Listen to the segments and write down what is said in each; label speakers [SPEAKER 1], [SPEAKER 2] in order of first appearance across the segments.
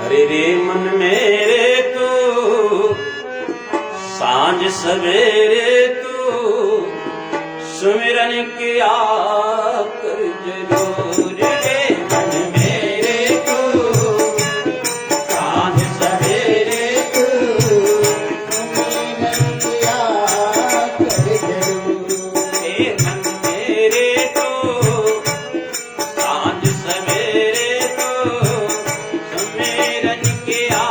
[SPEAKER 1] अरे रे मन मेरे तू सांझ सवेरे तू सुमिरन किया कर जरूर रे मन मेरे तू सांझ सवेरे तू सुमिरन किया कर जरूर रे मन मेरे तू सांझ सवेरे तू सुमिरन किया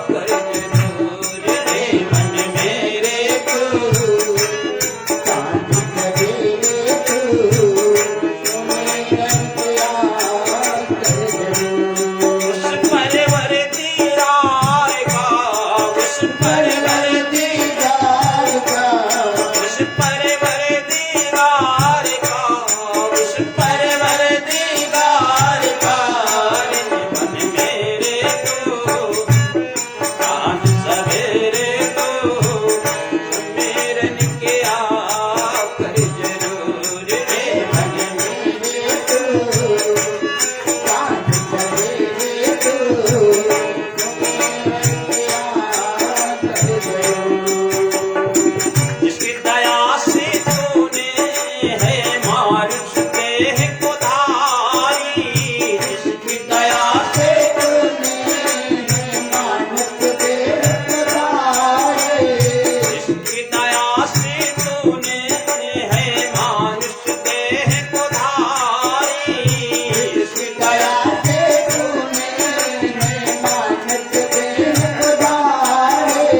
[SPEAKER 1] कर जरूर रे मन मेरे तू सांझ सवेरे तू सुमिरन किया कर जरूर उस परवर दीदार का उस परवर दीदार का उस परवर दीदार का उस परवर दीदार का मन मेरे तू सांझ सवेरे तू सुमिरन किया कर जरूर रे मन मेरे तू सांझ सवेरे तू सुमिरन किया कर जरूर जिसकी दया से तूने है मारुष देह को धारी जिसकी दया से तूने है मानुष देह को धारी जिसकी दया से तूने है मानुष देह को धारी जिसकी दया से तूने है मानुष देह को धारी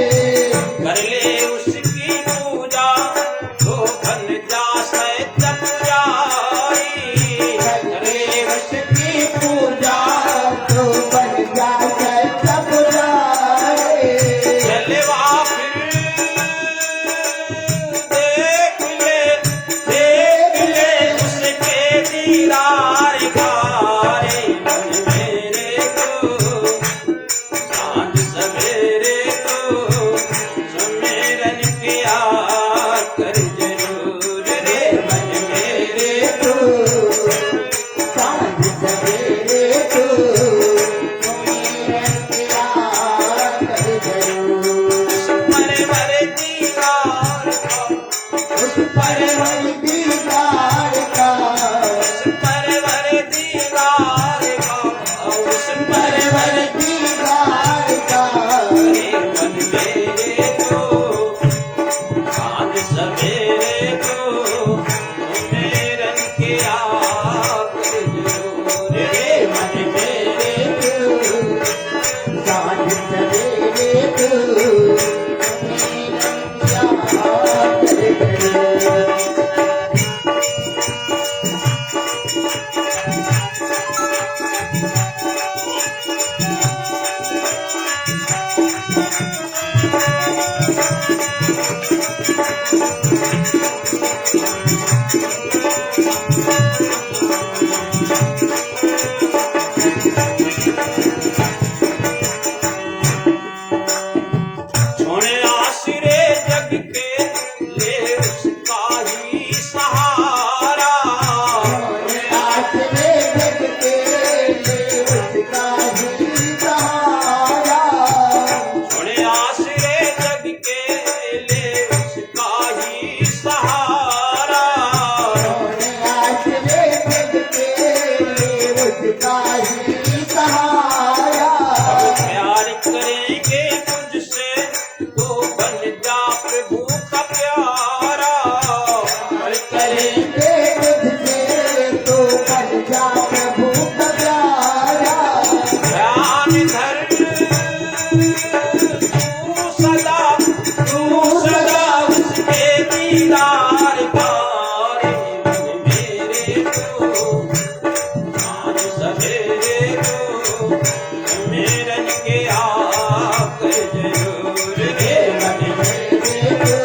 [SPEAKER 1] कर ले उसकी पूजा तो बन जा सत्य पुजारी कर ले उसकी पूजा तो बन जा सत्य पुजारी जलवा फिर देख ले उसके दीदार का रे मन मेरे को सांझ सवेरे को सुमिरन किया कर जरूर रे मन मेरे को सांझ सवेरे को सुमिरन किया कर जरूर उस परवर दीदार का उस परवर दीदार का उस परवर दीदार का उस परवर दीदार का रे मन मेरे को सांझ सवेरे को सुमिरन किया कर जरूर रे मन मेरे को सांझ सवेरे को सुमिरन किया कर जरूर छोड़े आसरे जग के ले उसका ही सहारा आसरे जग के ले उसका ही सहारा छोड़े आसरे जग के ले उसका ही सहारा आसरे जग के ले उसका ही सहारा प्यार करेंगे तुझसे तो बन जा प्रभु का प्यारा प्यार करेंगे तुझसे तो बन जा प्रभु का प्यारा ध्यान धर तू सदा उसके दीदार का रे मन मेरे को सांझ सवेरे को सुमिरन किया कर जरूर रे मन मेरे को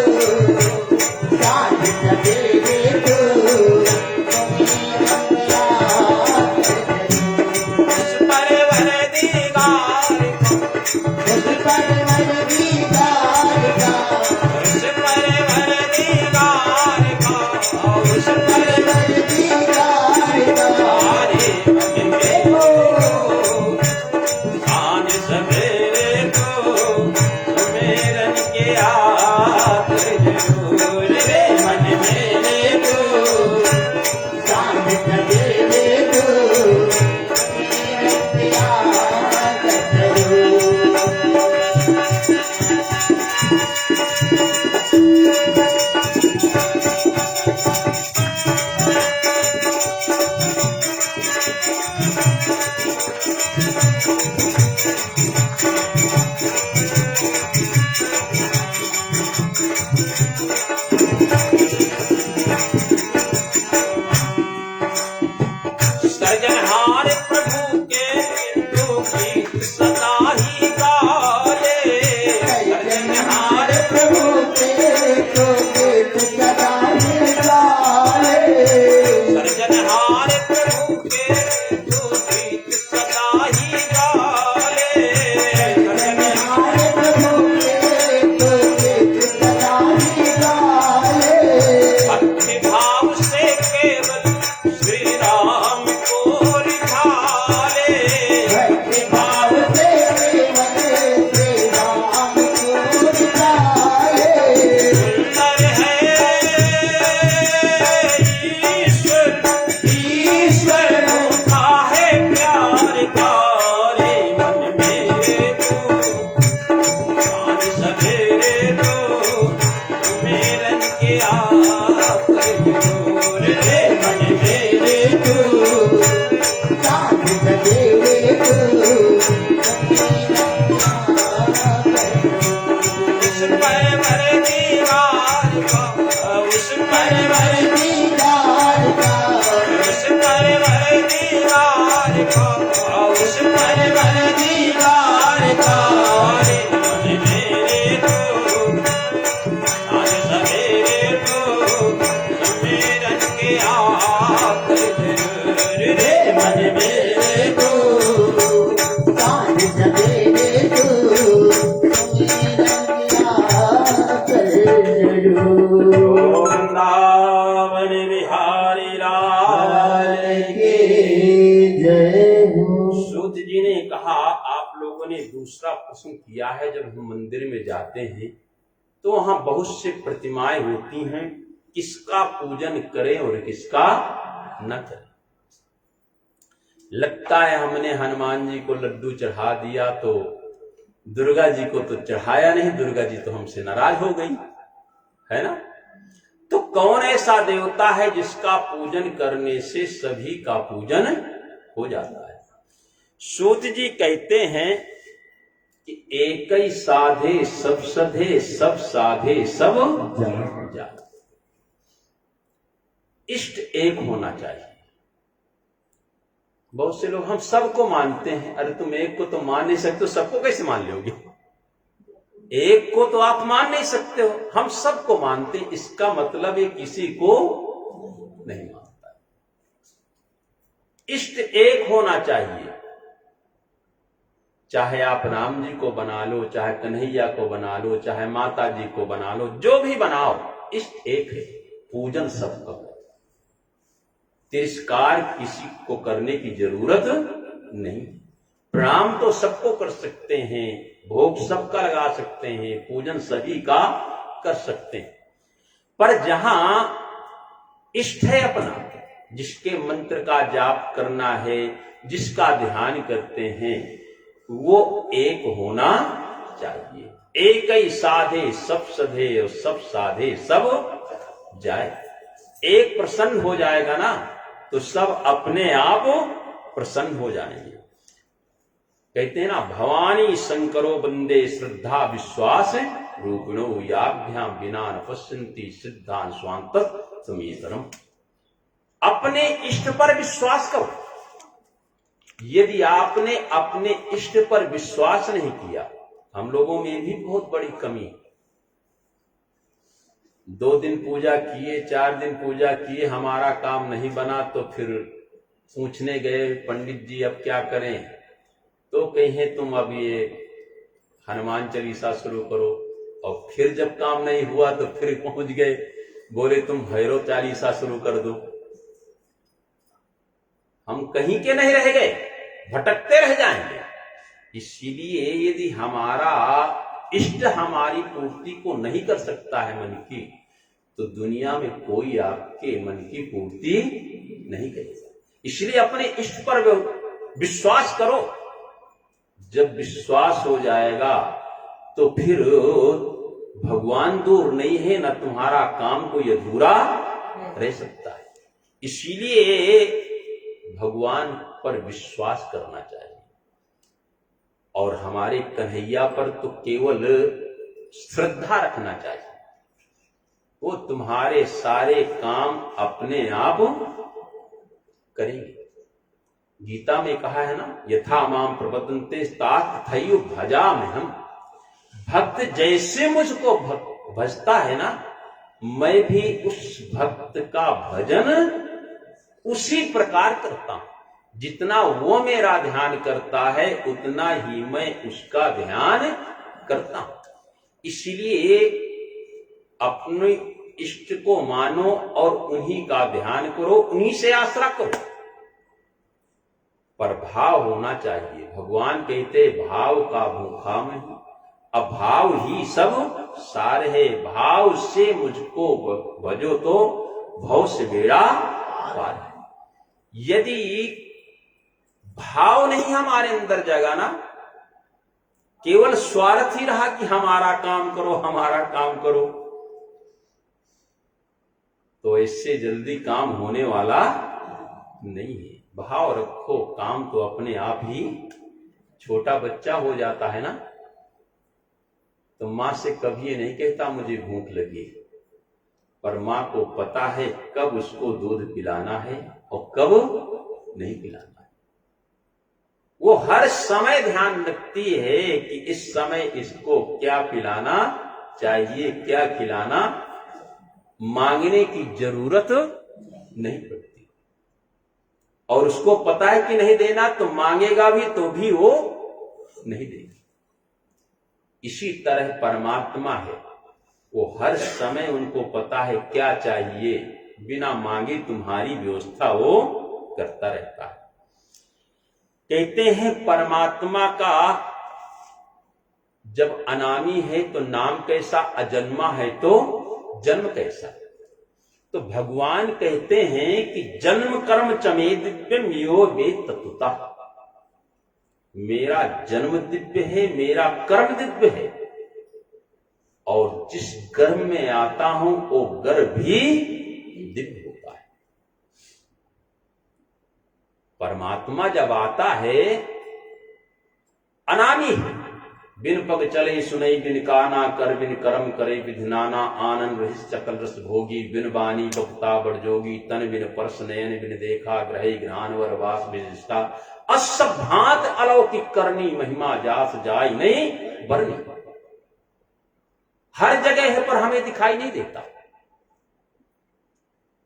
[SPEAKER 1] जरूर रे मन मेरे तू साथ न देवे तू मेरा त्याग जरूर। सर्जनहार प्रभु के तू गीत सदा ही गाले। सर्जनहार प्रभु के तू गीत सदा ही गाले। सर्जनहार प्रभु के तू गीत सदा ही गाले। सर्जनहार प्रभु के तू गीत सदा ही गाले। भक्ति भाव से केवल श्री राम को रिझाले। भक्ति भाव से केवल श्री राम को रिझाले। सुंदर है ईश्वर, ईश्वर रूठा है प्यार का रे मन मेरे तू शान सवेरे तो मेरन के आप जोर रे मन मेरे तू साथ न देवे तू उस पर भर दीवार का, उस पर भर दीवार का, उस पर भर दीवार का, उस पर भर दीवार का रे मन मेरे तू आज सवेरे तो सवेरन के आप जरूर रे मन मेरे तू आज सवेरे तो सवेरन के आप जरूर। वृंदावन बिहारी लाल की जय हो। सूत जी ने कहा, आप लोगों ने दूसरा प्रश्न किया है, जब हम मंदिर में जाते हैं तो वहां बहुत से प्रतिमाएं होती हैं, किसका पूजन करें और किसका न करें। लगता है हमने हनुमान जी को लड्डू चढ़ा दिया तो दुर्गा जी को तो चढ़ाया नहीं, दुर्गा जी तो हमसे नाराज हो गई, है ना। तो कौन ऐसा देवता है जिसका पूजन करने से सभी का पूजन हो जाता है। सूत जी कहते हैं कि एक ही साधे सब सधे, सब साधे सब जाने। इष्ट एक होना चाहिए। बहुत से लोग हम सबको मानते हैं, अरे तुम एक को तो मान नहीं सकते, सबको कैसे मान लोगे। एक को तो आप मान नहीं सकते हो, हम सबको मानते हैं, इसका मतलब ये किसी को नहीं मानता। इष्ट एक होना चाहिए। चाहे आप राम जी को बना लो, चाहे कन्हैया को बना लो, चाहे माता जी को बना लो, जो भी बनाओ, इष्ट एक है। पूजन सबका करो, तिरस्कार किसी को करने की जरूरत नहीं। प्रणाम तो सबको कर सकते हैं, भोग सबका लगा सकते हैं, पूजन सभी का कर सकते हैं। पर जहां इष्ट है अपना, जिसके मंत्र का जाप करना है, जिसका ध्यान करते हैं, वो एक होना चाहिए। एक ही साधे सब सधे और सब साधे सब जाए। एक प्रसन्न हो जाएगा ना तो सब अपने आप प्रसन्न हो जाएंगे। कहते हैं ना, भवानी शंकरो बंदे श्रद्धा विश्वास रूपिणो याभ्याम बिना न पश्यन्ति सिद्धान स्वांत समीतरम। अपने इष्ट पर विश्वास करो। यदि आपने अपने इष्ट पर विश्वास नहीं किया, हम लोगों में भी बहुत बड़ी कमी है। 2 दिन पूजा किए, 4 दिन पूजा किए, हमारा काम नहीं बना तो फिर पूछने गए पंडित जी अब क्या करें, तो कहे तुम अब ये हनुमान चालीसा शुरू करो। और फिर जब काम नहीं हुआ तो फिर पहुंच गए, बोले तुम भैरव चालीसा शुरू कर दो। हम कहीं के नहीं रह गए, भटकते रह जाएंगे। इसीलिए यदि हमारा इष्ट हमारी पूर्ति को नहीं कर सकता है मन की, तो दुनिया में कोई आपके मन की पूर्ति नहीं करेगा। इसलिए अपने इष्ट पर विश्वास करो। जब विश्वास हो जाएगा तो फिर भगवान दूर नहीं है, न तुम्हारा काम कोई अधूरा रह सकता है। इसीलिए भगवान पर विश्वास करना चाहिए और हमारे कन्हैया पर तो केवल श्रद्धा रखना चाहिए। वो तुम्हारे सारे काम अपने आप करेंगे। गीता में कहा है ना, यथा माम प्रपद्यन्ते तथैव भजामि हम। भक्त जैसे मुझको भजता है ना, मैं भी उस भक्त का भजन उसी प्रकार करता हूं। जितना वो मेरा ध्यान करता है उतना ही मैं उसका ध्यान करता हूं। इसलिए अपने इष्ट को मानो और उन्हीं का ध्यान करो, उन्हीं से आसरा करो। पर भाव होना चाहिए। भगवान कहते भाव का भूखा मैं हूं, अभाव ही सब सार है। भाव से मुझको भजो तो भव से बेड़ा पार है। यदि भाव नहीं हमारे अंदर जगा ना, केवल स्वार्थ ही रहा कि हमारा काम करो हमारा काम करो, तो इससे जल्दी काम होने वाला नहीं है। भाव रखो, काम तो अपने आप ही छोटा बच्चा हो जाता है ना, तो मां से कभी ये नहीं कहता मुझे भूख लगी, पर मां को पता है कब उसको दूध पिलाना है और कब नहीं पिलाना है। वो हर समय ध्यान रखती है कि इस समय इसको क्या पिलाना चाहिए, क्या खिलाना। मांगने की जरूरत नहीं पड़ती और उसको पता है कि नहीं देना, तो मांगेगा भी तो भी वो नहीं देगा। इसी तरह परमात्मा है, वो हर समय उनको पता है क्या चाहिए, बिना मांगे तुम्हारी व्यवस्था वो करता रहता है। कहते हैं परमात्मा का जब अनामी है तो नाम कैसा, अजन्मा है तो जन्म कैसा। तो भगवान कहते हैं कि जन्म कर्म चमे दिव्यम यो वेद तत्वता। मेरा जन्म दिव्य है, मेरा कर्म दिव्य है, और जिस गर्भ में आता हूं वो गर्भ भी दिव्य होता है। परमात्मा जब आता है अनामी है, बिन पग चले सुनई बिन काना, कर बिन कर्म करे विधिनाना, आनंद रहित सकल रस भोगी, बिन बानी बक्ता बड़ जोगी, तन बिन परस नयन बिन देखा, ग्रही ज्ञानवर वास विशिष्टा, असभ्रांत अलौकिक करनी, महिमा जास जाय नहीं बरनी। हर जगह है पर हमें दिखाई नहीं देता।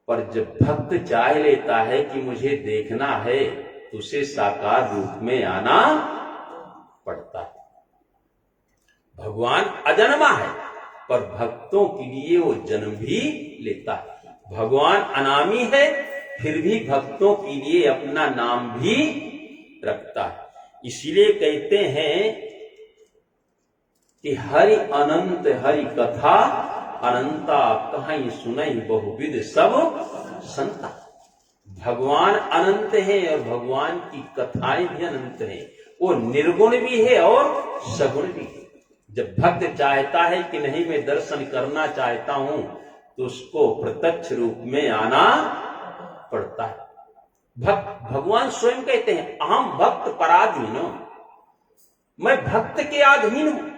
[SPEAKER 1] पर जब भक्त चाह लेता है कि मुझे देखना है, तो उसे साकार रूप में आना पड़ता है। भगवान अजन्मा है, पर भक्तों के लिए वो जन्म भी लेता है। भगवान अनामी है, फिर भी भक्तों के लिए अपना नाम भी रखता है। इसीलिए कहते हैं कि हरि अनंत हरि कथा अनंता, कहीं सुनई बहुविध सब संता। भगवान अनंत है और भगवान की कथाएं भी अनंत हैं। वो निर्गुण भी है और सगुण भी है। जब भक्त चाहता है कि नहीं मैं दर्शन करना चाहता हूं, तो उसको प्रत्यक्ष रूप में आना पड़ता है। भगवान स्वयं कहते हैं अहम भक्त पराधीनो, मैं भक्त के अधीन हूं।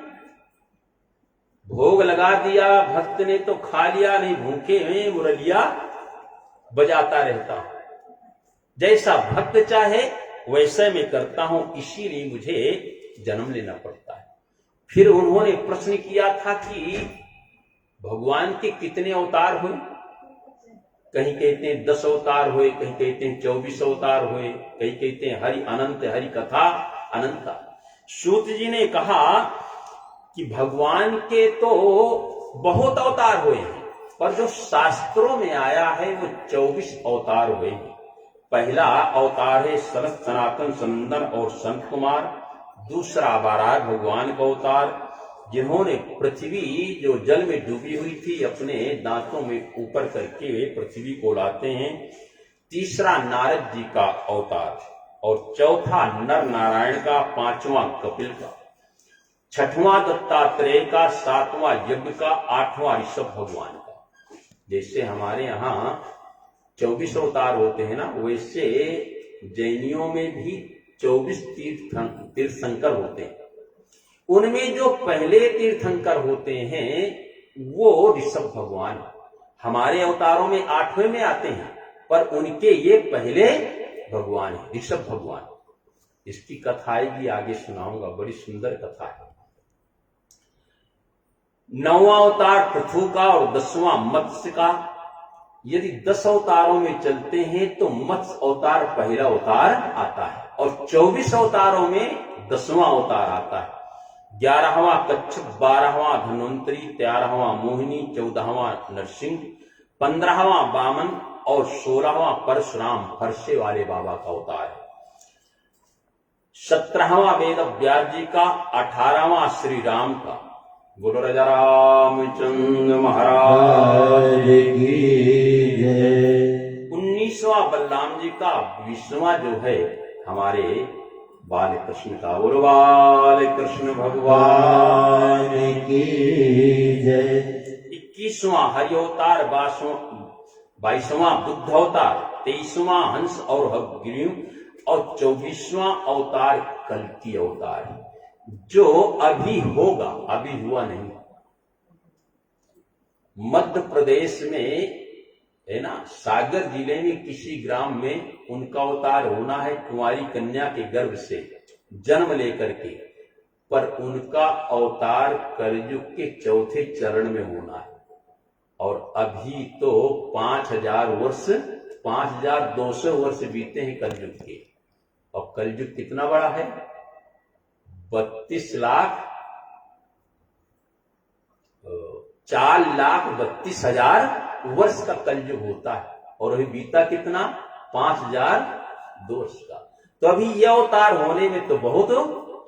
[SPEAKER 1] भोग लगा दिया भक्त ने तो खा लिया, नहीं भूखे हैं मुरलिया बजाता रहता हूं। जैसा भक्त चाहे वैसे मैं करता हूं, इसीलिए मुझे जन्म लेना पड़ता है। फिर उन्होंने प्रश्न किया था कि भगवान के कितने अवतार हुए। कहीं कहते हैं 10 अवतार हुए, कहीं कहते हैं 24 अवतार हुए, कहीं कहते हैं हरि अनंत हरि कथा अनंता। सूत जी ने कहा कि भगवान के तो बहुत अवतार हुए हैं, पर जो शास्त्रों में आया है वो 24 अवतार हुए हैं। पहला अवतार है सनत सनातन सनंदन और संत कुमार। दूसरा बाराह भगवान का अवतार, जिन्होंने पृथ्वी जो जल में डूबी हुई थी अपने दांतों में ऊपर करके वे पृथ्वी को लाते हैं। तीसरा नारद जी का अवतार और चौथा नर नारायण का, पांचवां कपिल का, छठवां दत्तात्रेय का, सातवां यज्ञ का, आठवां ऋषभ भगवान का। जैसे हमारे यहाँ 24 अवतार होते हैं ना, वैसे जैनियों में भी 24 तीर्थंकर होते हैं। उनमें जो पहले तीर्थंकर होते हैं वो ऋषभ भगवान, हमारे अवतारों में 8वें में आते हैं, पर उनके ये पहले भगवान है, ऋषभ भगवान। इसकी कथा भी आगे सुनाऊंगा, बड़ी सुंदर कथा है। 9वां अवतार पृथु का और 10वां मत्स्य का। यदि 10 अवतारों में चलते हैं तो मत्स्य अवतार पहला अवतार आता है और 24 अवतारों में 10वां अवतार आता है। 11वां कच्छप, 12वां धन्वंतरी, 13वां मोहिनी, 14वां नरसिंह, 15वां वामन और 16वां परशुराम फरसे वाले बाबा का अवतार है। 17वां वेद व्यास जी का, 18वां श्री राम का। गुरु राजा रामचंद्र महाराज की जय। 19वां बलराम जी का, 20वां जो है हमारे बाल कृष्ण का। बोलो बाल कृष्ण भगवान की जय। 21वां हरि अवतार, 22वां बुद्ध अवतार, 23वां हंस और हग्रीव और 24वां अवतार कल्कि अवतार, जो अभी होगा, अभी हुआ नहीं। मध्य प्रदेश में है ना, सागर जिले में किसी ग्राम में उनका अवतार होना है, कुंवारी कन्या के गर्भ से जन्म लेकर के, पर उनका अवतार कलयुग के चौथे चरण में होना है। और अभी तो 5000 वर्ष, 5200 वर्ष बीते हैं कलयुग के। और कलयुग कितना बड़ा है? 4,32,000 वर्ष का कलयुग होता है और अभी बीता कितना? 5,002 वर्ष का। तो अभी यह अवतार होने में तो बहुत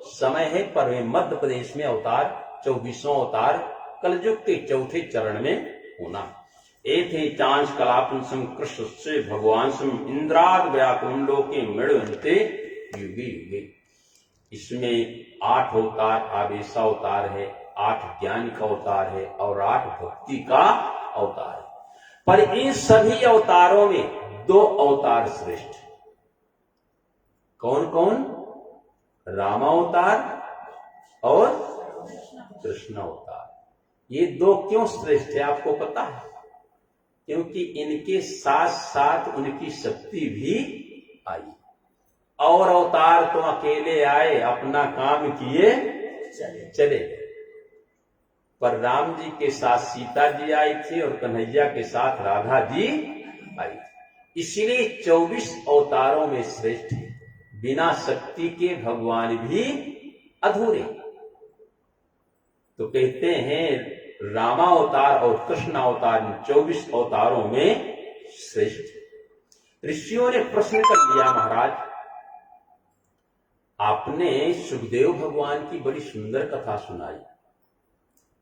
[SPEAKER 1] समय है, पर वे मध्य प्रदेश में अवतार 24वां अवतार कलयुग के चौथे चरण में होना। एथे चांस कलापंसम कृष्ण से भगवान सम इंद्राद व्याकुंड लोके मृण्वन्ते युगे युगे। इसमें 8 अवतार आवेशा अवतार है, 8 ज्ञान का अवतार है और 8 भक्ति का अवतार है। पर इन सभी अवतारों में 2 अवतार श्रेष्ठ। कौन कौन? रामावतार और कृष्ण अवतार। ये 2 क्यों श्रेष्ठ है आपको पता है? क्योंकि इनके साथ साथ उनकी शक्ति भी आई। और अवतार तो अकेले आए, अपना काम किए चले, पर राम जी के साथ सीता जी आई थी और कन्हैया के साथ राधा जी आई। इसलिए 24 अवतारों में श्रेष्ठ है। बिना शक्ति के भगवान भी अधूरे। तो कहते हैं रामावतार और कृष्ण अवतार 24 अवतारों में श्रेष्ठ। ऋषियों ने प्रश्न कर लिया, महाराज आपने सुखदेव भगवान की बड़ी सुंदर कथा सुनाई,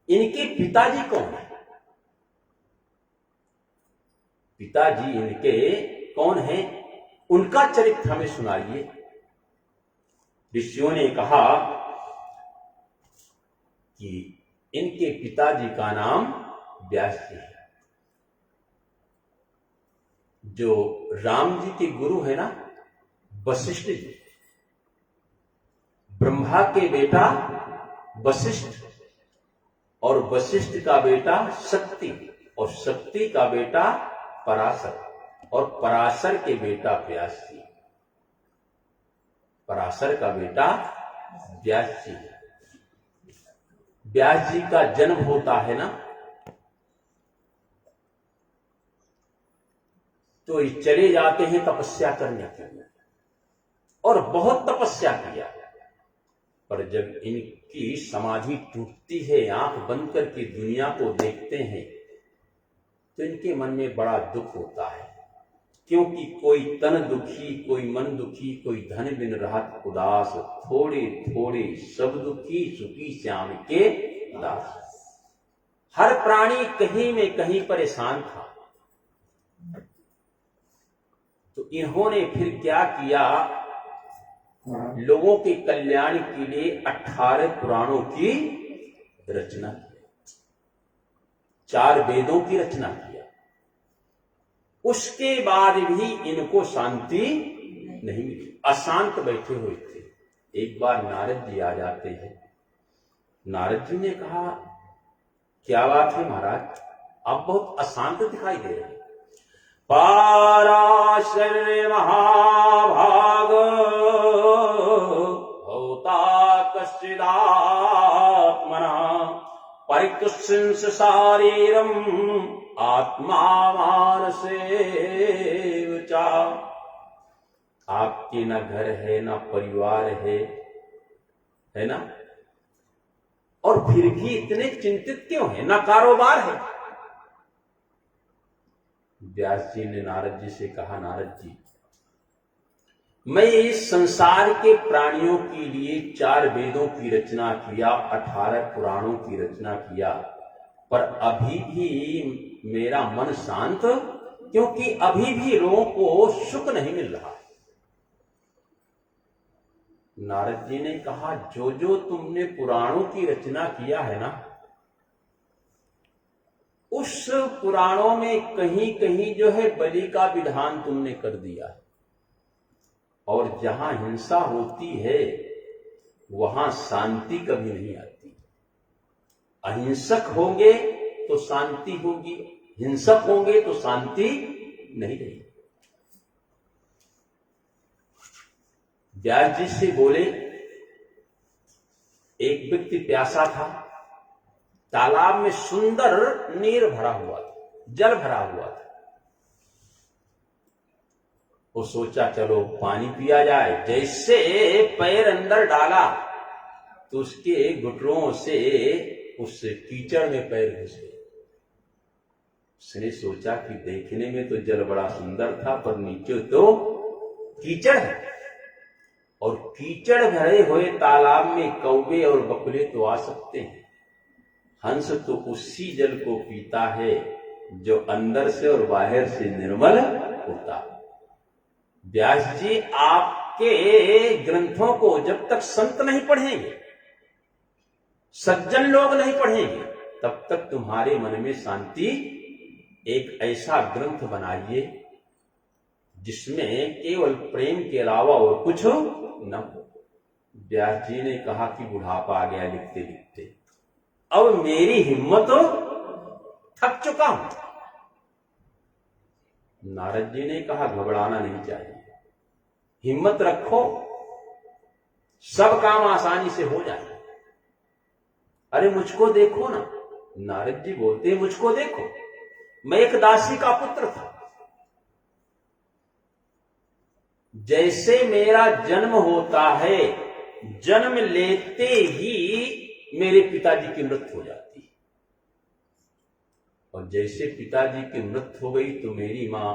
[SPEAKER 1] इनके पिताजी कौन है? पिताजी इनके कौन हैं? उनका चरित्र हमें सुनाइए। ऋषियों ने कहा कि इनके पिताजी का नाम व्यास जी है। जो राम जी के गुरु है ना, वशिष्ठ जी, ब्रह्मा के बेटा वशिष्ठ और वशिष्ठ का बेटा शक्ति और शक्ति का बेटा पराशर और पराशर के बेटा व्यास जी। पराशर का बेटा व्यास जी। व्यास जी का जन्म होता है ना, तो ये चले जाते हैं तपस्या करने के लिए और बहुत तपस्या किया। पर जब इनकी समाधि टूटती है, आंख बंद करके दुनिया को देखते हैं, तो इनके मन में बड़ा दुख होता है। क्योंकि कोई तन दुखी, कोई मन दुखी, कोई धन बिन रहत उदास, थोड़े थोड़े सब दुखी, सुखी श्याम के दास। हर प्राणी कहीं में कहीं परेशान था। तो इन्होंने फिर क्या किया, लोगों के कल्याण के लिए 18 पुराणों की रचना की, 4 वेदों की रचना किया। उसके बाद भी इनको शांति नहीं मिली, अशांत बैठे हुए थे। एक बार नारद जी आ जाते हैं। नारद जी ने कहा, क्या बात है महाराज, आप बहुत अशांत दिखाई दे रहे हैं। पाराशर महाभाग भवता कश्चिदात्मना परितुष्यंस शारीरम आत्मा मानसेव चा। आपके ना घर है ना परिवार है ना, और फिर भी इतने चिंतित क्यों है, ना कारोबार है। व्यास जी ने नारद जी से कहा, नारद जी, मैं इस संसार के प्राणियों के लिए 4 वेदों की रचना किया, 18 पुराणों की रचना किया, पर अभी भी मेरा मन शांत, क्योंकि अभी भी लोगों को सुख नहीं मिल रहा। नारद जी ने कहा, जो जो तुमने पुराणों की रचना किया है ना, उस पुराणों में कहीं कहीं जो है बलि का विधान तुमने कर दिया है, और जहां हिंसा होती है वहां शांति कभी नहीं आती। अहिंसक होंगे तो शांति होगी, हिंसक होंगे तो शांति नहीं रहेगी। व्यास जी से बोले, एक व्यक्ति प्यासा था, तालाब में सुंदर नीर भरा हुआ था, जल भरा हुआ था। वो सोचा चलो पानी पिया जाए। जैसे पैर अंदर डाला तो उसके घुटनों से उस कीचड़ में पैर घुस गए। उसने सोचा कि देखने में तो जल बड़ा सुंदर था, पर नीचे तो कीचड़ है, और कीचड़ भरे हुए तालाब में कौवे और बकुले तो आ सकते हैं, हंस तो उसी जल को पीता है जो अंदर से और बाहर से निर्मल होता है। व्यास जी, आपके ग्रंथों को जब तक संत नहीं पढ़ेंगे, सज्जन लोग नहीं पढ़ेंगे, तब तक तुम्हारे मन में शांति। एक ऐसा ग्रंथ बनाइए जिसमें केवल प्रेम के अलावा और कुछ न हो। व्यास जी ने कहा कि बुढ़ापा आ गया लिखते लिखते, अब मेरी हिम्मत थक चुका हूं। नारद जी ने कहा, घबराना नहीं चाहिए, हिम्मत रखो, सब काम आसानी से हो जाए। अरे मुझको देखो ना, नारद जी बोलते, मुझको देखो, मैं एक दासी का पुत्र था। जैसे मेरा जन्म होता है, जन्म लेते ही मेरे पिताजी की मृत्यु हो जाती है, और जैसे पिताजी की मृत्यु हो गई तो मेरी मां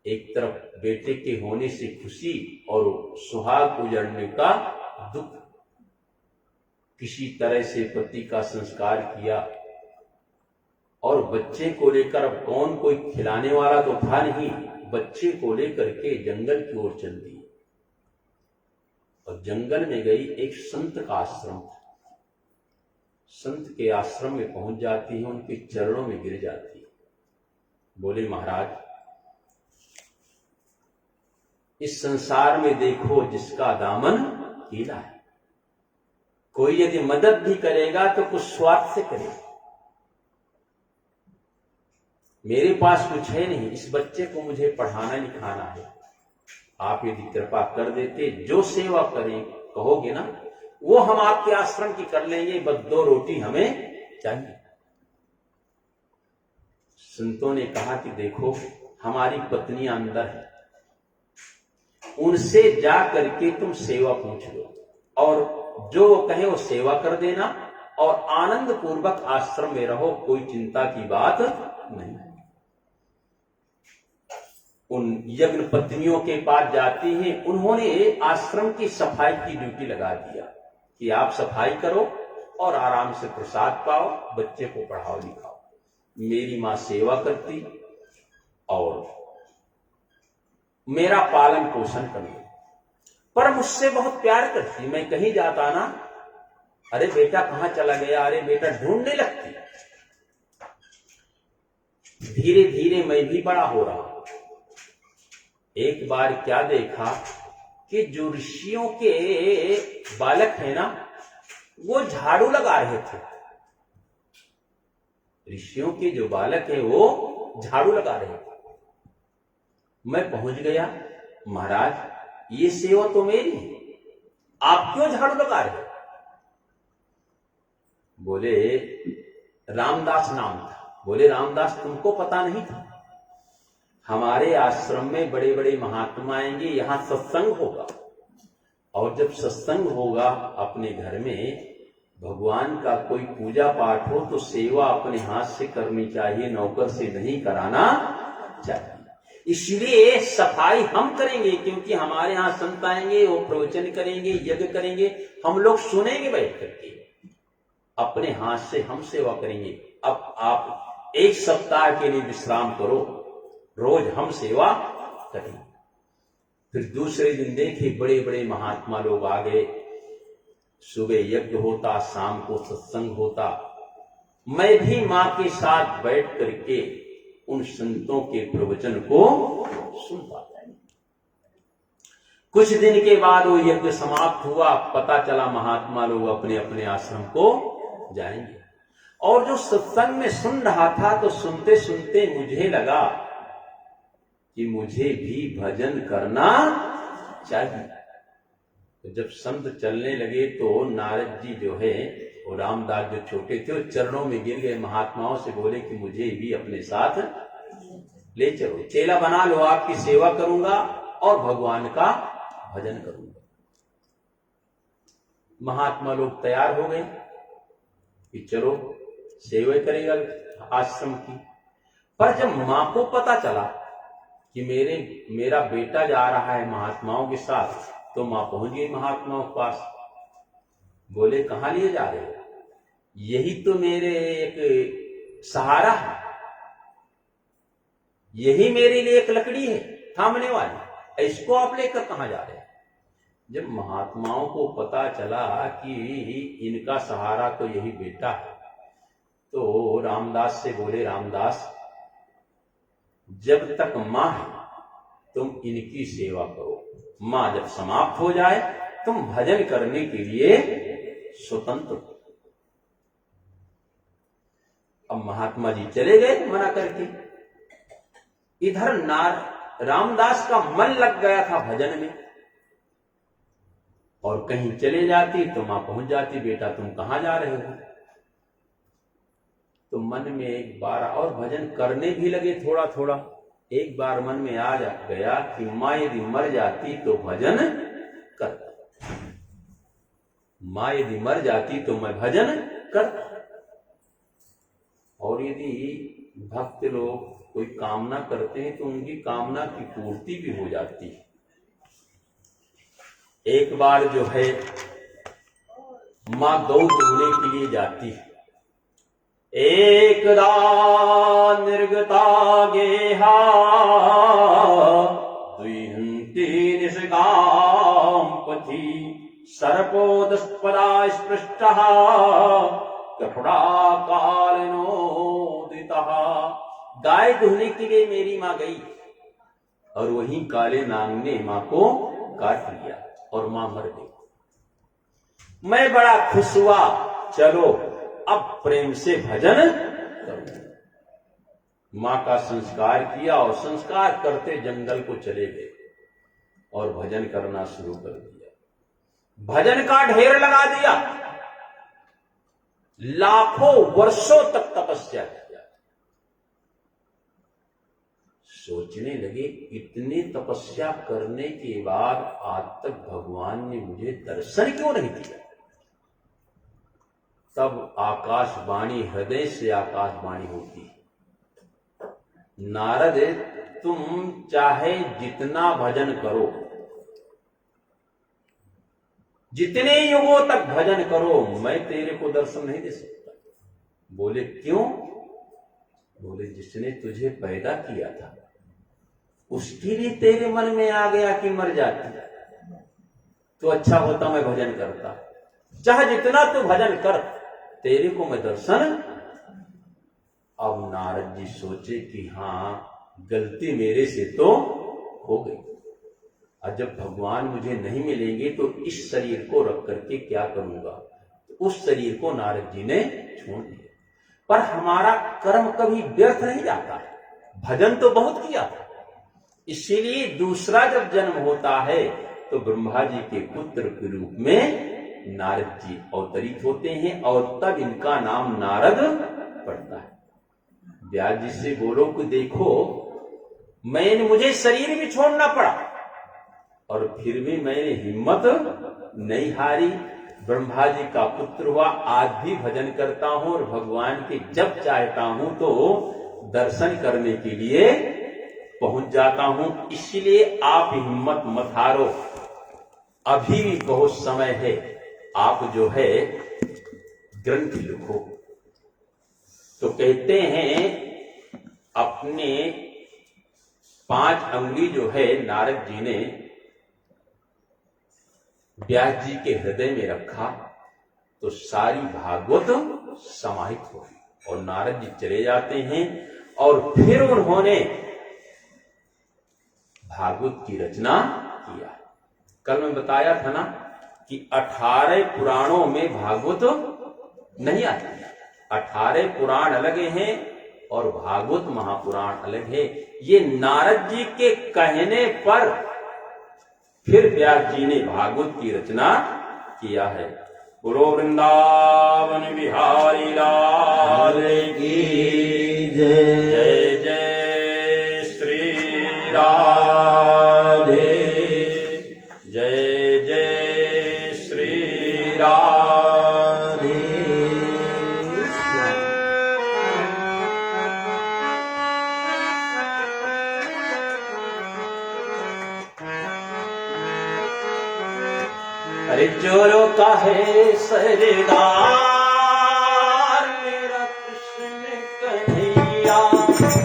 [SPEAKER 1] एक तरफ बेटे के होने से खुशी और सुहाग उजड़ने का दुख, किसी तरह से पति का संस्कार किया, और बच्चे को लेकर, अब कौन, कोई खिलाने वाला तो था नहीं, बच्चे को लेकर के जंगल की ओर चल दी। और जंगल में गई, एक संत का आश्रम था। संत के आश्रम में पहुंच जाती है, उनके चरणों में गिर जाती है, बोले महाराज, इस संसार में देखो जिसका दामन कीला है, कोई यदि मदद भी करेगा तो कुछ स्वार्थ से करेगा। मेरे पास कुछ है नहीं, इस बच्चे को मुझे पढ़ाना लिखाना है, आप यदि कृपा कर देते, जो सेवा करें कहोगे ना, वो हम आपके आश्रम की कर लेंगे, बस 2 रोटी हमें चाहिए। संतों ने कहा कि देखो, हमारी पत्नियां अंदर है, उनसे जा करके तुम सेवा पूछ लो, और जो वो कहे वो सेवा कर देना, और आनंद पूर्वक आश्रम में रहो, कोई चिंता की बात नहीं। उन यज्ञ पत्नियों के पास जाती हैं, उन्होंने आश्रम की सफाई की ड्यूटी लगा दिया कि आप सफाई करो और आराम से प्रसाद पाओ, बच्चे को पढ़ाओ लिखाओ। मेरी माँ सेवा करती और मेरा पालन पोषण करती, पर मुझसे बहुत प्यार करती। मैं कहीं जाता ना, अरे बेटा कहां चला गया, अरे बेटा ढूंढने लगती। धीरे धीरे मैं भी बड़ा हो रहा। एक बार क्या देखा कि जो ऋषियों के बालक है ना, वो झाड़ू लगा रहे थे। ऋषियों के जो बालक है वो झाड़ू लगा रहे थे। मैं पहुंच गया, महाराज ये सेवा तो मेरी है, आप क्यों झाड़ू लगा रहे? बोले रामदास नाम था। बोले रामदास तुमको पता नहीं था, हमारे आश्रम में बड़े बड़े महात्मा आएंगे, यहां सत्संग होगा, और जब सत्संग होगा अपने घर में भगवान का कोई पूजा पाठ हो तो सेवा अपने हाथ से करनी चाहिए, नौकर से नहीं कराना चाहिए। इसलिए सफाई हम करेंगे, क्योंकि हमारे यहाँ संत आएंगे, वो प्रवचन करेंगे, यज्ञ करेंगे, हम लोग सुनेंगे बैठ करके, अपने हाथ से हम सेवा करेंगे। अब आप एक सप्ताह के लिए विश्राम करो, रोज हम सेवा करेंगे। फिर दूसरे दिन देखे बड़े बड़े महात्मा लोग आ गए, सुबह यज्ञ होता, शाम को सत्संग होता। मैं भी मां के साथ बैठ करके उन संतों के प्रवचन को सुनता था। कुछ दिन के बाद वो यज्ञ समाप्त हुआ, पता चला महात्मा लोग अपने अपने आश्रम को जाएंगे। और जो सत्संग में सुन रहा था, तो सुनते सुनते मुझे लगा कि मुझे भी भजन करना चाहिए। तो जब संत चलने लगे तो नारद जी जो है, वो रामदास जो छोटे थे, वो चरणों में गिर गए, महात्माओं से बोले कि मुझे भी अपने साथ ले चलो, चेला बना लो, आपकी सेवा करूंगा और भगवान का भजन करूंगा। महात्मा लोग तैयार हो गए कि चलो सेवा करेगा आश्रम की। पर जब मां को पता चला कि मेरा बेटा जा रहा है महात्माओं के साथ, तो मां पहुंच गई महात्माओं के पास। बोले कहां लिए जा रहे हो? यही तो मेरे एक सहारा है, यही मेरे लिए एक लकड़ी है थामने वाली, इसको आप लेकर कहां जा रहे हैं? जब महात्माओं को पता चला कि इनका सहारा तो यही बेटा है, तो रामदास से बोले रामदास जब तक मां है तुम इनकी सेवा करो, मां जब समाप्त हो जाए तुम भजन करने के लिए स्वतंत्र हो। अब महात्मा जी चले गए मना करके। इधर रामदास का मन लग गया था भजन में, और कहीं चले जाती तो मां पहुंच जाती, बेटा तुम कहां जा रहे हो? तो मन में एक बार और भजन करने भी लगे थोड़ा थोड़ा। एक बार मन में आ गया कि मां यदि मर जाती तो भजन करता, मां यदि मर जाती तो मैं भजन करता। और यदि भक्त लोग कोई कामना करते हैं तो उनकी कामना की पूर्ति भी हो जाती है। एक बार जो है मां गौ धोने के लिए जाती है। एकदा निर्गता गेहा द्विहन्ति निष्काम पथि सर्पोदस्पदा स्पृष्टः कठोरा कालनोदितः। गाय धोने के लिए मेरी मां गई और वहीं काले नाग ने मां को काट लिया और मां मर गई। मैं बड़ा खुश हुआ, चलो अब प्रेम से भजन करो। मां का संस्कार किया और संस्कार करते जंगल को चले गए और भजन करना शुरू कर दिया। भजन का ढेर लगा दिया, लाखों वर्षों तक तपस्या किया। सोचने लगे इतने तपस्या करने के बाद आज तक भगवान ने मुझे दर्शन क्यों नहीं दिया? तब आकाशवाणी, हृदय से आकाशवाणी होती है, नारद तुम चाहे जितना भजन करो, जितने युगों तक भजन करो मैं तेरे को दर्शन नहीं दे सकता। बोले क्यों? बोले जिसने तुझे पैदा किया था उसके लिए तेरे मन में आ गया कि मर जाती तो अच्छा होता मैं भजन करता। चाहे जितना तू भजन कर तेरे को मैं दर्शन। अब नारद जी सोचे कि हाँ गलती मेरे से तो हो गई, और जब भगवान मुझे नहीं मिलेंगे तो इस शरीर को रख करके क्या करूंगा। तो उस शरीर को नारद जी ने छोड़ दिया। पर हमारा कर्म कभी व्यर्थ नहीं जाता, भजन तो बहुत किया था, इसीलिए दूसरा जब जन्म होता है तो ब्रह्मा जी के पुत्र के रूप में नारद जी अवतरित होते हैं और तब इनका नाम नारद पड़ता है। व्यास जी से बोलो कि देखो मुझे शरीर भी छोड़ना पड़ा और फिर भी मैंने हिम्मत नहीं हारी, ब्रह्मा जी का पुत्र हुआ, आज भी भजन करता हूं और भगवान के जब चाहता हूं तो दर्शन करने के लिए पहुंच जाता हूं। इसलिए आप हिम्मत मत हारो, अभी भी बहुत समय है, आप जो है ग्रंथ लिखो। तो कहते हैं अपने 5 अंगुली जो है नारद जी ने व्यास जी के हृदय में रखा तो सारी भागवत समाहित हो गई और नारद जी चले जाते हैं और फिर उन्होंने भागवत की रचना किया। कल मैं बताया था ना कि 18 पुराणों में भागवत नहीं आती, 18 पुराण अलग हैं और भागवत महापुराण अलग है। ये नारद जी के कहने पर फिर व्यास जी ने भागवत की रचना किया है। बोलो वृंदावन बिहारी लाल की जय। जय जय श्री राधे, जय जय श्री राधे। अरे जोरो का है सरदार मेरा कृष्ण कन्हैया,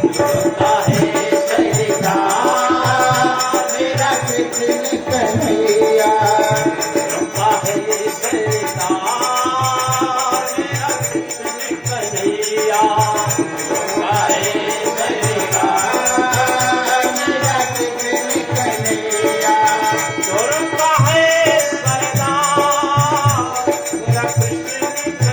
[SPEAKER 1] जोरो का है सरदार मेरा कृष्ण कन्हैया, जोरो का है सरदार मेरा कृष्ण कन्हैया, जोरो का है सरदार मेरा कृष्ण कन्हैया, जोरो का है सरदार मेरा कृष्ण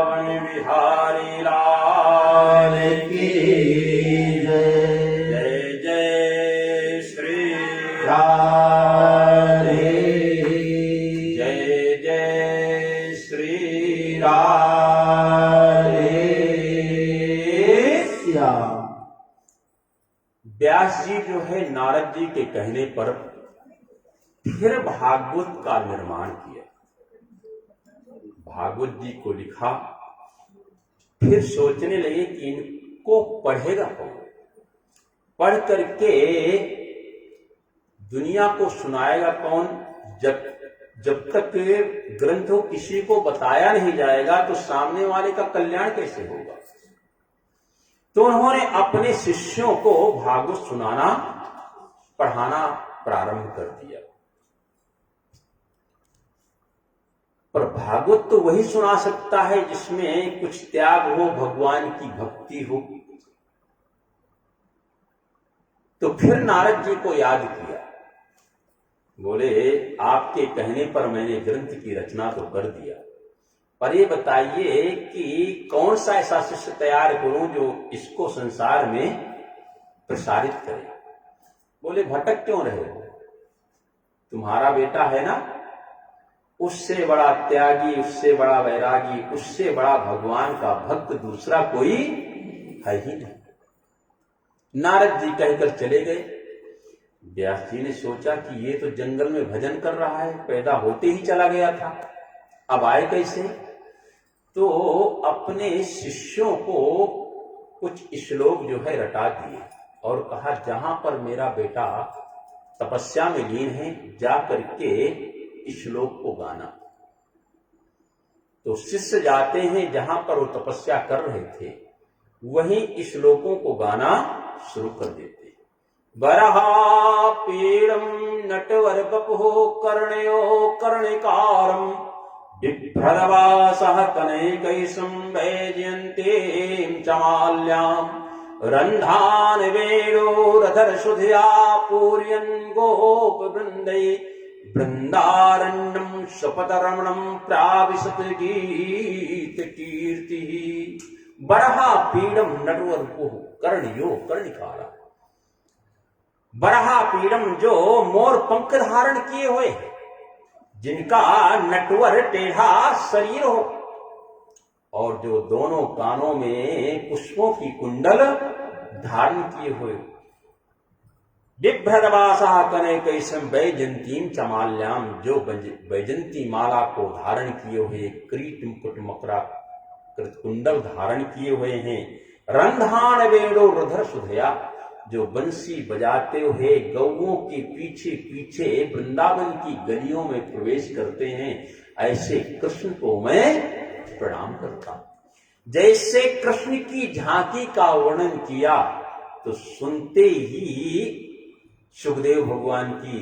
[SPEAKER 1] वृंदावन बिहारी लाल की जय। जय श्री राधे, जय जय श्री राधे श्याम। व्यास जी जो है नारद जी के कहने पर फिर भागवत का निर्माण किया, भागवत जी को लिखा। फिर सोचने लगे कि इनको पढ़ेगा कौन, पढ़ करके दुनिया को सुनाएगा कौन। जब तक ग्रंथों किसी को बताया नहीं जाएगा तो सामने वाले का कल्याण कैसे होगा। तो उन्होंने अपने शिष्यों को भागवत सुनाना पढ़ाना प्रारंभ कर दिया। पर भागवत तो वही सुना सकता है जिसमें कुछ त्याग हो, भगवान की भक्ति हो। तो फिर नारद जी को याद किया, बोले आपके कहने पर मैंने ग्रंथ की रचना तो कर दिया, पर ये बताइए कि कौन सा ऐसा शिष्य तैयार करूं जो इसको संसार में प्रसारित करे। बोले भटक क्यों रहे हो, तुम्हारा बेटा है ना, उससे बड़ा त्यागी, उससे बड़ा वैरागी, उससे बड़ा भगवान का भक्त दूसरा कोई है ही नहीं। नारद जी कहकर चले गए। व्यास जी ने सोचा कि ये तो जंगल में भजन कर रहा है, पैदा होते ही चला गया था, अब आए कैसे। तो अपने शिष्यों को कुछ श्लोक जो है रटा दिए और कहा जहां पर मेरा बेटा तपस्या में लीन है जा करके श्लोक को गाना। तो शिष्य जाते हैं जहां पर वो तपस्या कर रहे थे, वहीं श्लोकों को गाना शुरू कर देते। बरहा पीड़म नटवर बपहो कर्णयो कर्णिकारम बिभ्रदवासः कनैकैसं वैजयन्तीं चमाल्याम् रन्धान वेणो रथरसुधया पूरयन् गोपवृन्दै वृन्दारण्यं स्वपदरमणं प्राविशत गीत कीर्तिः। बरहा पीड़म नटवर बपहो कर्णयो कर्णिकारम। बरहा पीड़म जो मोर पंख धारण किए हुए, जिनका नटवर टेढ़ा शरीर हो और जो दोनों कानों में पुष्पों की कुंडल धारण किए हुए। बिभ्रदवासः कनैकैसं वैजयन्तीं चमाल्याम, जो वैजयंती माला को धारण किए हुए, किरीट मुकुट मकरा कुंडल धारण किए हुए हैं। रंधान वेणो रुधर सुधया, जो बंसी बजाते हुए गौओं के पीछे पीछे वृंदावन की गलियों में प्रवेश करते हैं, ऐसे कृष्ण को मैं प्रणाम करता हूं। जैसे कृष्ण की झांकी का वर्णन किया तो सुनते ही सुखदेव भगवान की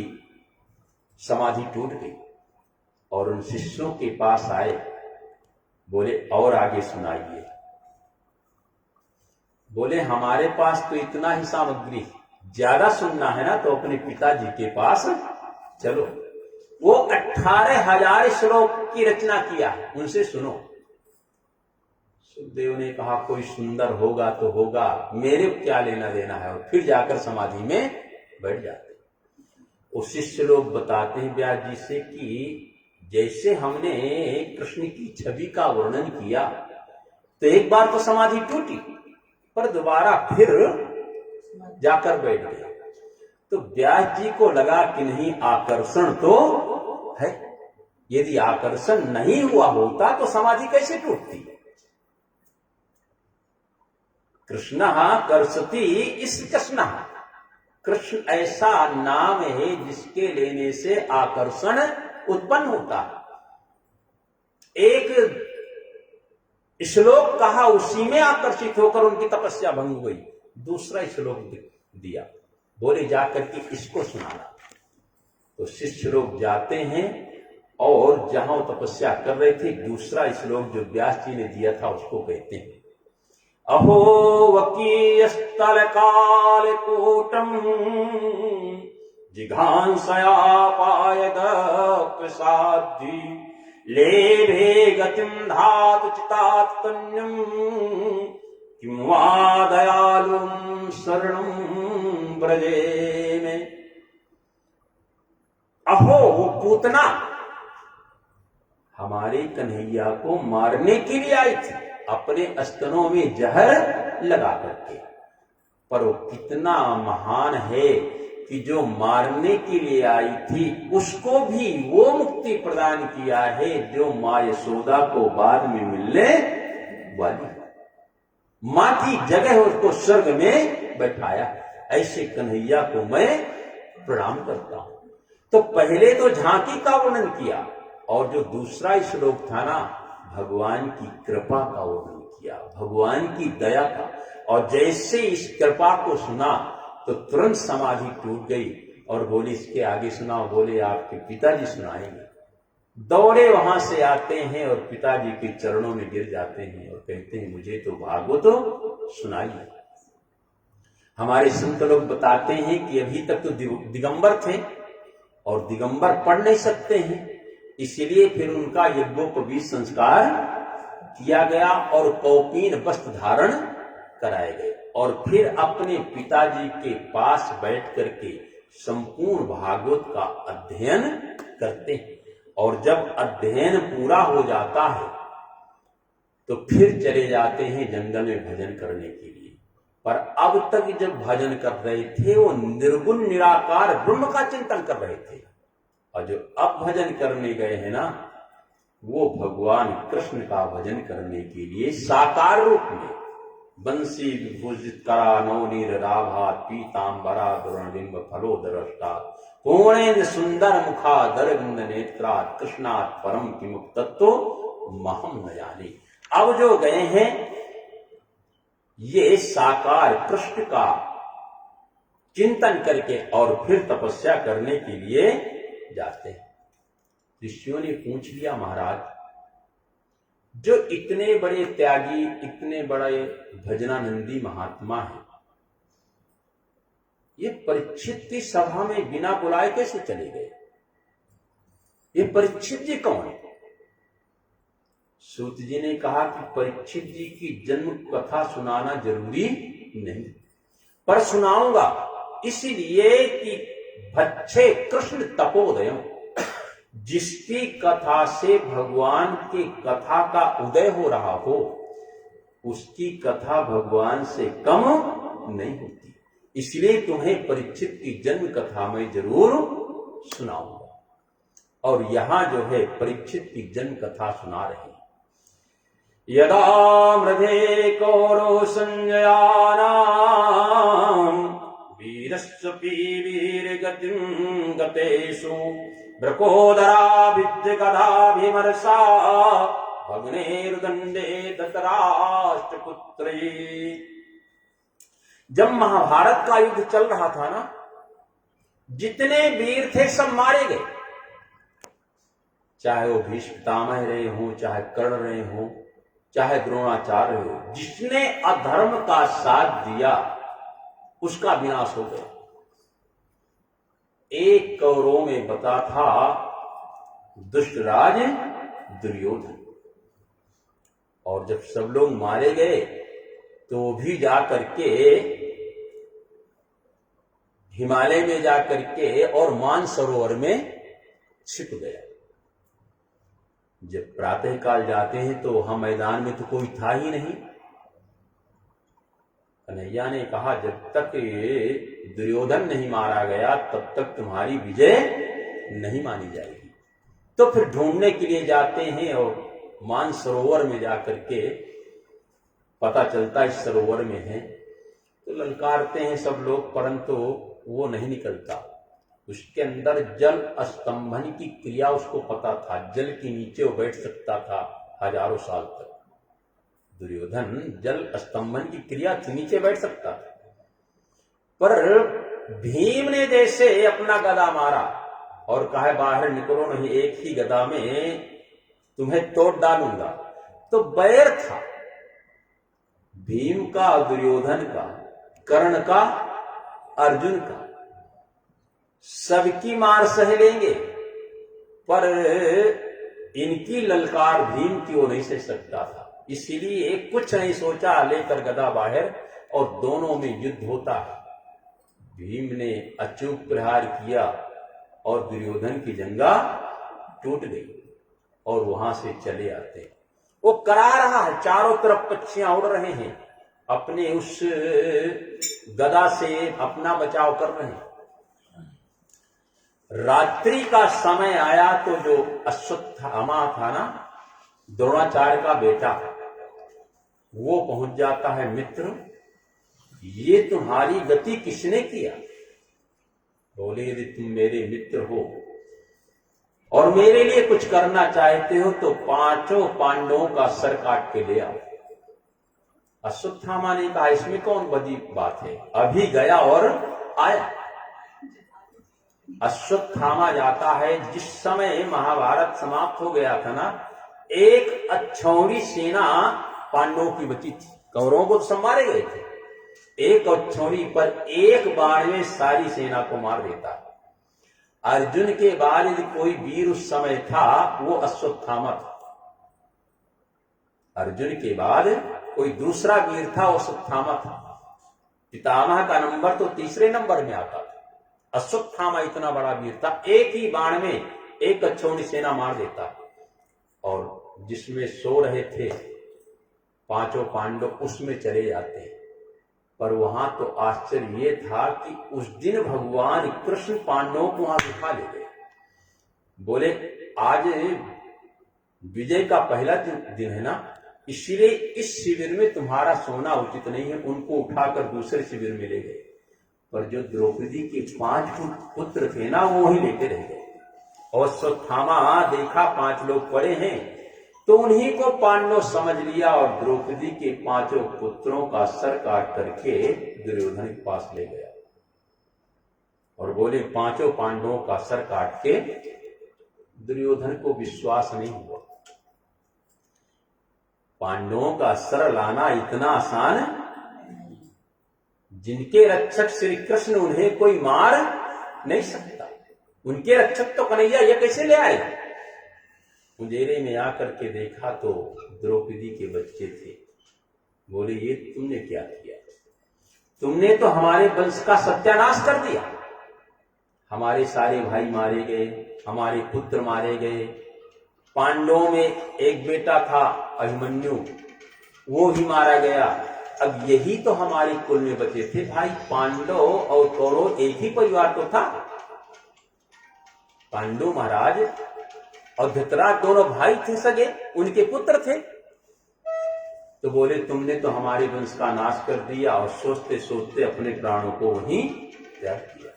[SPEAKER 1] समाधि टूट गई और उन शिष्यों के पास आए, बोले और आगे सुनाइए। बोले हमारे पास तो इतना ही सामग्री, ज्यादा सुनना है ना तो अपने पिताजी के पास चलो, वो 18,000 श्लोक की रचना किया है, उनसे सुनो। सुखदेव ने कहा कोई सुंदर होगा तो होगा, मेरे क्या लेना देना है, और फिर जाकर समाधि में बैठ जाते। वो शिष्य लोग बताते हैं व्यास जी से कि जैसे हमने कृष्ण की छवि का वर्णन किया तो एक बार तो समाधि टूटी, पर दोबारा फिर जाकर बैठ गया। तो व्यास जी को लगा कि नहीं, आकर्षण तो है, यदि आकर्षण नहीं हुआ होता तो समाधि कैसे टूटती। कृष्ण कर्षति इस कृष्ण, कृष्ण ऐसा नाम है जिसके लेने से आकर्षण उत्पन्न होता है। एक श्लोक कहा, उसी में आकर्षित होकर उनकी तपस्या भंग हुई। दूसरा श्लोक दिया, बोले जाकर के इसको सुनाना। तो शिष्य लोग जाते हैं और जहां तपस्या कर रहे थे, दूसरा श्लोक जो व्यास जी ने दिया था उसको कहते हैं। अहो वकीयस्थल काल कूटम जिघांसया पायद प्रसादी लेभे गतिम धातु चितात कन्यम किम वा दयालुम शरणम ब्रजे में। अहो वो पूतना हमारे कन्हैया को मारने के लिए आई थी, अपने स्तनों में जहर लगा करके, पर वो कितना महान है कि जो मारने के लिए आई थी उसको भी वो मुक्ति प्रदान किया है जो मां यशोदा को बाद में मिलने वाली। मां की जगह उसको स्वर्ग में बैठाया। ऐसे कन्हैया को मैं प्रणाम करता हूं। तो पहले तो झांकी का वर्णन किया, और जो दूसरा श्लोक था ना, भगवान की कृपा का वर्णन किया, भगवान की दया का। और जैसे इस कृपा को सुना तो तुरंत समाधि टूट गई और बोली इसके आगे सुनाओ। बोले आपके पिताजी सुनाएंगे। दौड़े वहां से आते हैं और पिताजी के चरणों में गिर जाते हैं और कहते हैं मुझे तो भागवत सुनाइए। हमारे संत लोग बताते हैं कि अभी तक तो दिगंबर थे और दिगंबर पढ़ नहीं सकते हैं, इसलिए फिर उनका यज्ञोपवीत संस्कार किया गया और कौपीन वस्त्र धारण कराए गए और फिर अपने पिताजी के पास बैठ करके संपूर्ण भागवत का अध्ययन करते हैं। और जब अध्ययन पूरा हो जाता है तो फिर चले जाते हैं जंगल में भजन करने के लिए। पर अब तक जब भजन कर रहे थे वो निर्गुण निराकार ब्रह्म का चिंतन कर रहे थे, और जो अब भजन करने गए हैं ना, वो भगवान कृष्ण का भजन करने के लिए साकार रूप में बंसी विभूषित करा नवनीर राभा पीतांबरा दुर्णबिंब फलोदरष्टा पूर्णेन्द्र सुंदर मुखा दरविंद नेत्रा कृष्णात् परम की मुक्तत्व महम न जाने। अब जो गए हैं ये साकार कृष्ण का चिंतन करके और फिर तपस्या करने के लिए जाते हैं। ऋषियों ने पूछ लिया महाराज, जो इतने बड़े त्यागी, इतने बड़े भजनानंदी महात्मा है, ये परीक्षित की सभा में बिना बुलाए कैसे चले गए? ये परीक्षित जी कौन है? सूत जी ने कहा कि परीक्षित जी की जन्म कथा सुनाना जरूरी नहीं, पर सुनाऊंगा इसलिए कि भच्छे कृष्ण तपोदय, जिसकी कथा से भगवान की कथा का उदय हो रहा हो, उसकी कथा भगवान से कम नहीं होती। इसलिए तुम्हें परीक्षित की जन्म कथा में जरूर सुनाऊंगा। और यहां जो है परीक्षित की जन्म कथा सुना रहे हैं। यदा मृधे कौरव संजयानाम वीरस्वपी वीर गतिम गतेषु ब्रकोदराभिद्य गदाभिमर्षा भग्नेरुदंडे धृतराष्ट्रपुत्रे। जब महाभारत का युद्ध चल रहा था ना, जितने वीर थे सब मारे गए, चाहे वो भीष्म पितामह रहे हों, चाहे कर्ण रहे हों, चाहे द्रोणाचार्य हो। जिसने अधर्म का साथ दिया उसका विनाश हो गया। एक कौरवों में बता था दुष्टराज दुर्योधन, और जब सब लोग मारे गए तो भी जाकर के हिमालय में जाकर के और मानसरोवर में छिप गया। जब प्रातः काल जाते हैं तो वहां मैदान में तो कोई था ही नहीं। कन्हैया ने कहा जब तक दुर्योधन नहीं मारा गया तब तक तुम्हारी विजय नहीं मानी जाएगी। तो फिर ढूंढने के लिए जाते हैं और मानसरोवर में जाकर के पता चलता इस सरोवर में है, तो ललकारते हैं सब लोग, परंतु वो नहीं निकलता। उसके अंदर जल स्तंभन की क्रिया उसको पता था, जल के नीचे वो बैठ सकता था हजारों साल तक। दुर्योधन जल स्तंभन की क्रिया के नीचे बैठ सकता था, पर भीम ने जैसे अपना गदा मारा और कहा बाहर निकलो नहीं, एक ही गदा में तुम्हें तोड़ डालूंगा, तो बैर था भीम का, दुर्योधन का, कर्ण का, अर्जुन का, सबकी मार सह लेंगे, पर इनकी ललकार भीम की वो नहीं सह सकता था, इसीलिए कुछ नहीं सोचा, लेकर गदा बाहर और दोनों में युद्ध होता है। भीम ने अचूक प्रहार किया और दुर्योधन की जंगा टूट गई और वहां से चले आते हैं। वो करा रहा है, चारों तरफ पक्षियां उड़ रहे हैं, अपने उस गदा से अपना बचाव कर रहे हैं। रात्रि का समय आया तो जो अश्वत्थामा था ना, द्रोणाचार्य का बेटा, वो पहुंच जाता है, मित्र ये तुम्हारी गति किसने किया? बोले यदि तुम मेरे मित्र हो और मेरे लिए कुछ करना चाहते हो तो 5 पांडवों का सर काट के ले आओ। अश्वत्थामा ने कहा इसमें कौन बड़ी बात है, अभी गया और आया। अश्वत्थामा जाता है, जिस समय महाभारत समाप्त हो गया था ना, एक अक्षौणी सेना पांडवों की बची थी, कौरवों को तो सब मारे गए थे, एक अक्षौणी पर एक बाण में सारी सेना को मार देता। अर्जुन के बाद यदि कोई वीर उस समय था वो अश्वत्थामा था। अर्जुन के बाद कोई दूसरा वीर था वो अश्वत्थामा था। पितामह का नंबर तो तीसरे नंबर में आता था, अश्वत्थामा इतना बड़ा वीर था, एक ही बाण में एक अक्षौणी सेना मार देता। और जिसमें सो रहे थे 5 पांडव उसमें चले जाते। पर वहां तो आश्चर्य ये था कि उस दिन भगवान कृष्ण पांडवों को वहां दिखा ले गए। बोले आज विजय का पहला दिन है ना, इसलिए इस शिविर में तुम्हारा सोना उचित नहीं है। उनको उठाकर दूसरे शिविर में ले गए, पर जो द्रौपदी के 5 पुत्र थे ना वो वहीं लेते रह गए। और अश्वत्थामा देखा 5 लोग पड़े हैं तो उन्हीं को पांडव समझ लिया और द्रौपदी के 5 पुत्रों का सर काट करके दुर्योधन के पास ले गया और बोले 5 पांडवों का सर काट के। दुर्योधन को विश्वास नहीं हुआ, पांडवों का सर लाना इतना आसान, जिनके रक्षक श्री कृष्ण उन्हें कोई मार नहीं सकता, उनके रक्षक तो कन्हैया, ये कैसे ले आए? अंधेरे में आकर के देखा तो द्रौपदी के बच्चे थे। बोले ये तुमने क्या किया? तुमने तो हमारे वंश का सत्यानाश कर दिया, हमारे सारे भाई मारे गए, हमारे पुत्र मारे गए। पांडवों में एक बेटा था अभिमन्यु, वो भी मारा गया। अब यही तो हमारे कुल में बचे थे भाई, पांडव और कौरव एक ही परिवार तो था। पांडु महाराज और धृतराष्ट्र दोनों भाई थे, सगे उनके पुत्र थे। तो बोले तुमने तो हमारे वंश का नाश कर दिया और सोचते सोचते अपने प्राणों को वहीं त्याग किया।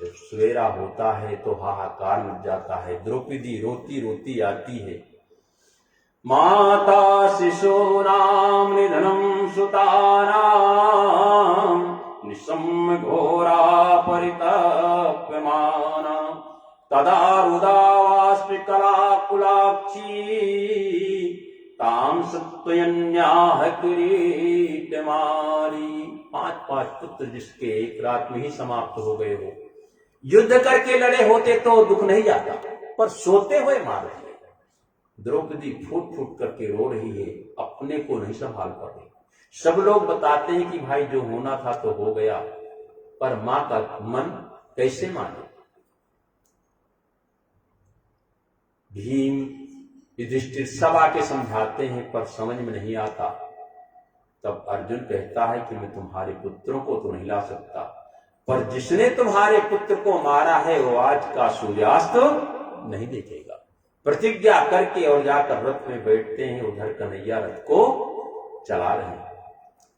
[SPEAKER 1] जब सवेरा होता है तो हाहाकार मच जाता है। द्रौपदी रोती रोती आती है, माता शिशूनां निधनं सुतानां निशम्य घोरा परितप्यमाना तदा रुदावास्पिकलाकुलाक्षी ताम सत्वयन्याह किरीटमाली। 5 पुत्र जिसके एक रात में ही समाप्त हो गए हो। युद्ध करके लड़े होते तो दुख नहीं जाता, पर सोते हुए मार दिए। द्रौपदी फूट फूट करके रो रही है, अपने को नहीं संभाल पा रही। सब लोग बताते हैं कि भाई जो होना था तो हो गया, पर मां का मन कैसे माने। भीम युधिष्ठिर सब आके समझाते हैं पर समझ में नहीं आता। तब अर्जुन कहता है कि मैं तुम्हारे पुत्रों को तो नहीं ला सकता, पर जिसने तुम्हारे पुत्र को मारा है वो आज का सूर्यास्त नहीं देखेगा। प्रतिज्ञा करके और जाकर रथ में बैठते हैं। उधर कन्हैया रथ को चला रहे हैं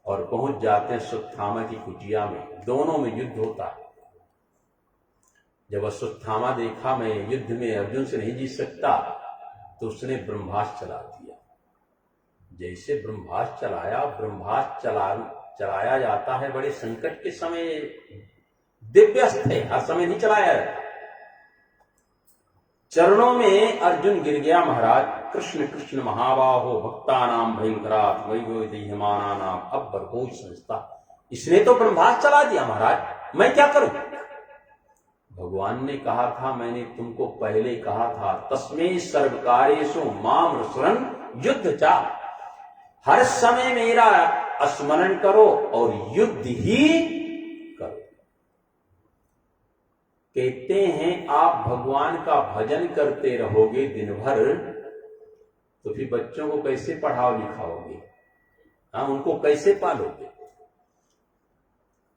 [SPEAKER 1] और पहुंच जाते हैं अश्वत्थामा की कुटिया में। दोनों में युद्ध होता है। जब अश्वत्थामा देखा मैं युद्ध में अर्जुन से नहीं जीत सकता तो उसने ब्रह्मास्त्र चला दिया। जैसे ब्रह्मास्त्र चलाया, ब्रह्मास्त्र चलाया जाता है बड़े संकट के समय, दिव्यस्त्र है, हर समय नहीं चलाया जाता। चरणों में अर्जुन गिर गया। महाराज कृष्ण कृष्ण महाबाहो भक्तानाम भयंकरात् वैवैदेह्यमानानाम अब्बर कोई संस्था। इसने तो ब्रह्मास्त्र चला दिया महाराज, मैं क्या करूं? भगवान ने कहा था, मैंने तुमको पहले कहा था, तस्मै सर्वकार्येषु माम स्मरन् युद्ध चा, हर समय मेरा स्मरण करो और युद्ध ही करो। कहते हैं आप भगवान का भजन करते रहोगे दिन भर तो फिर बच्चों को कैसे पढ़ाओ लिखाओगे? हाँ, उनको कैसे पालोगे?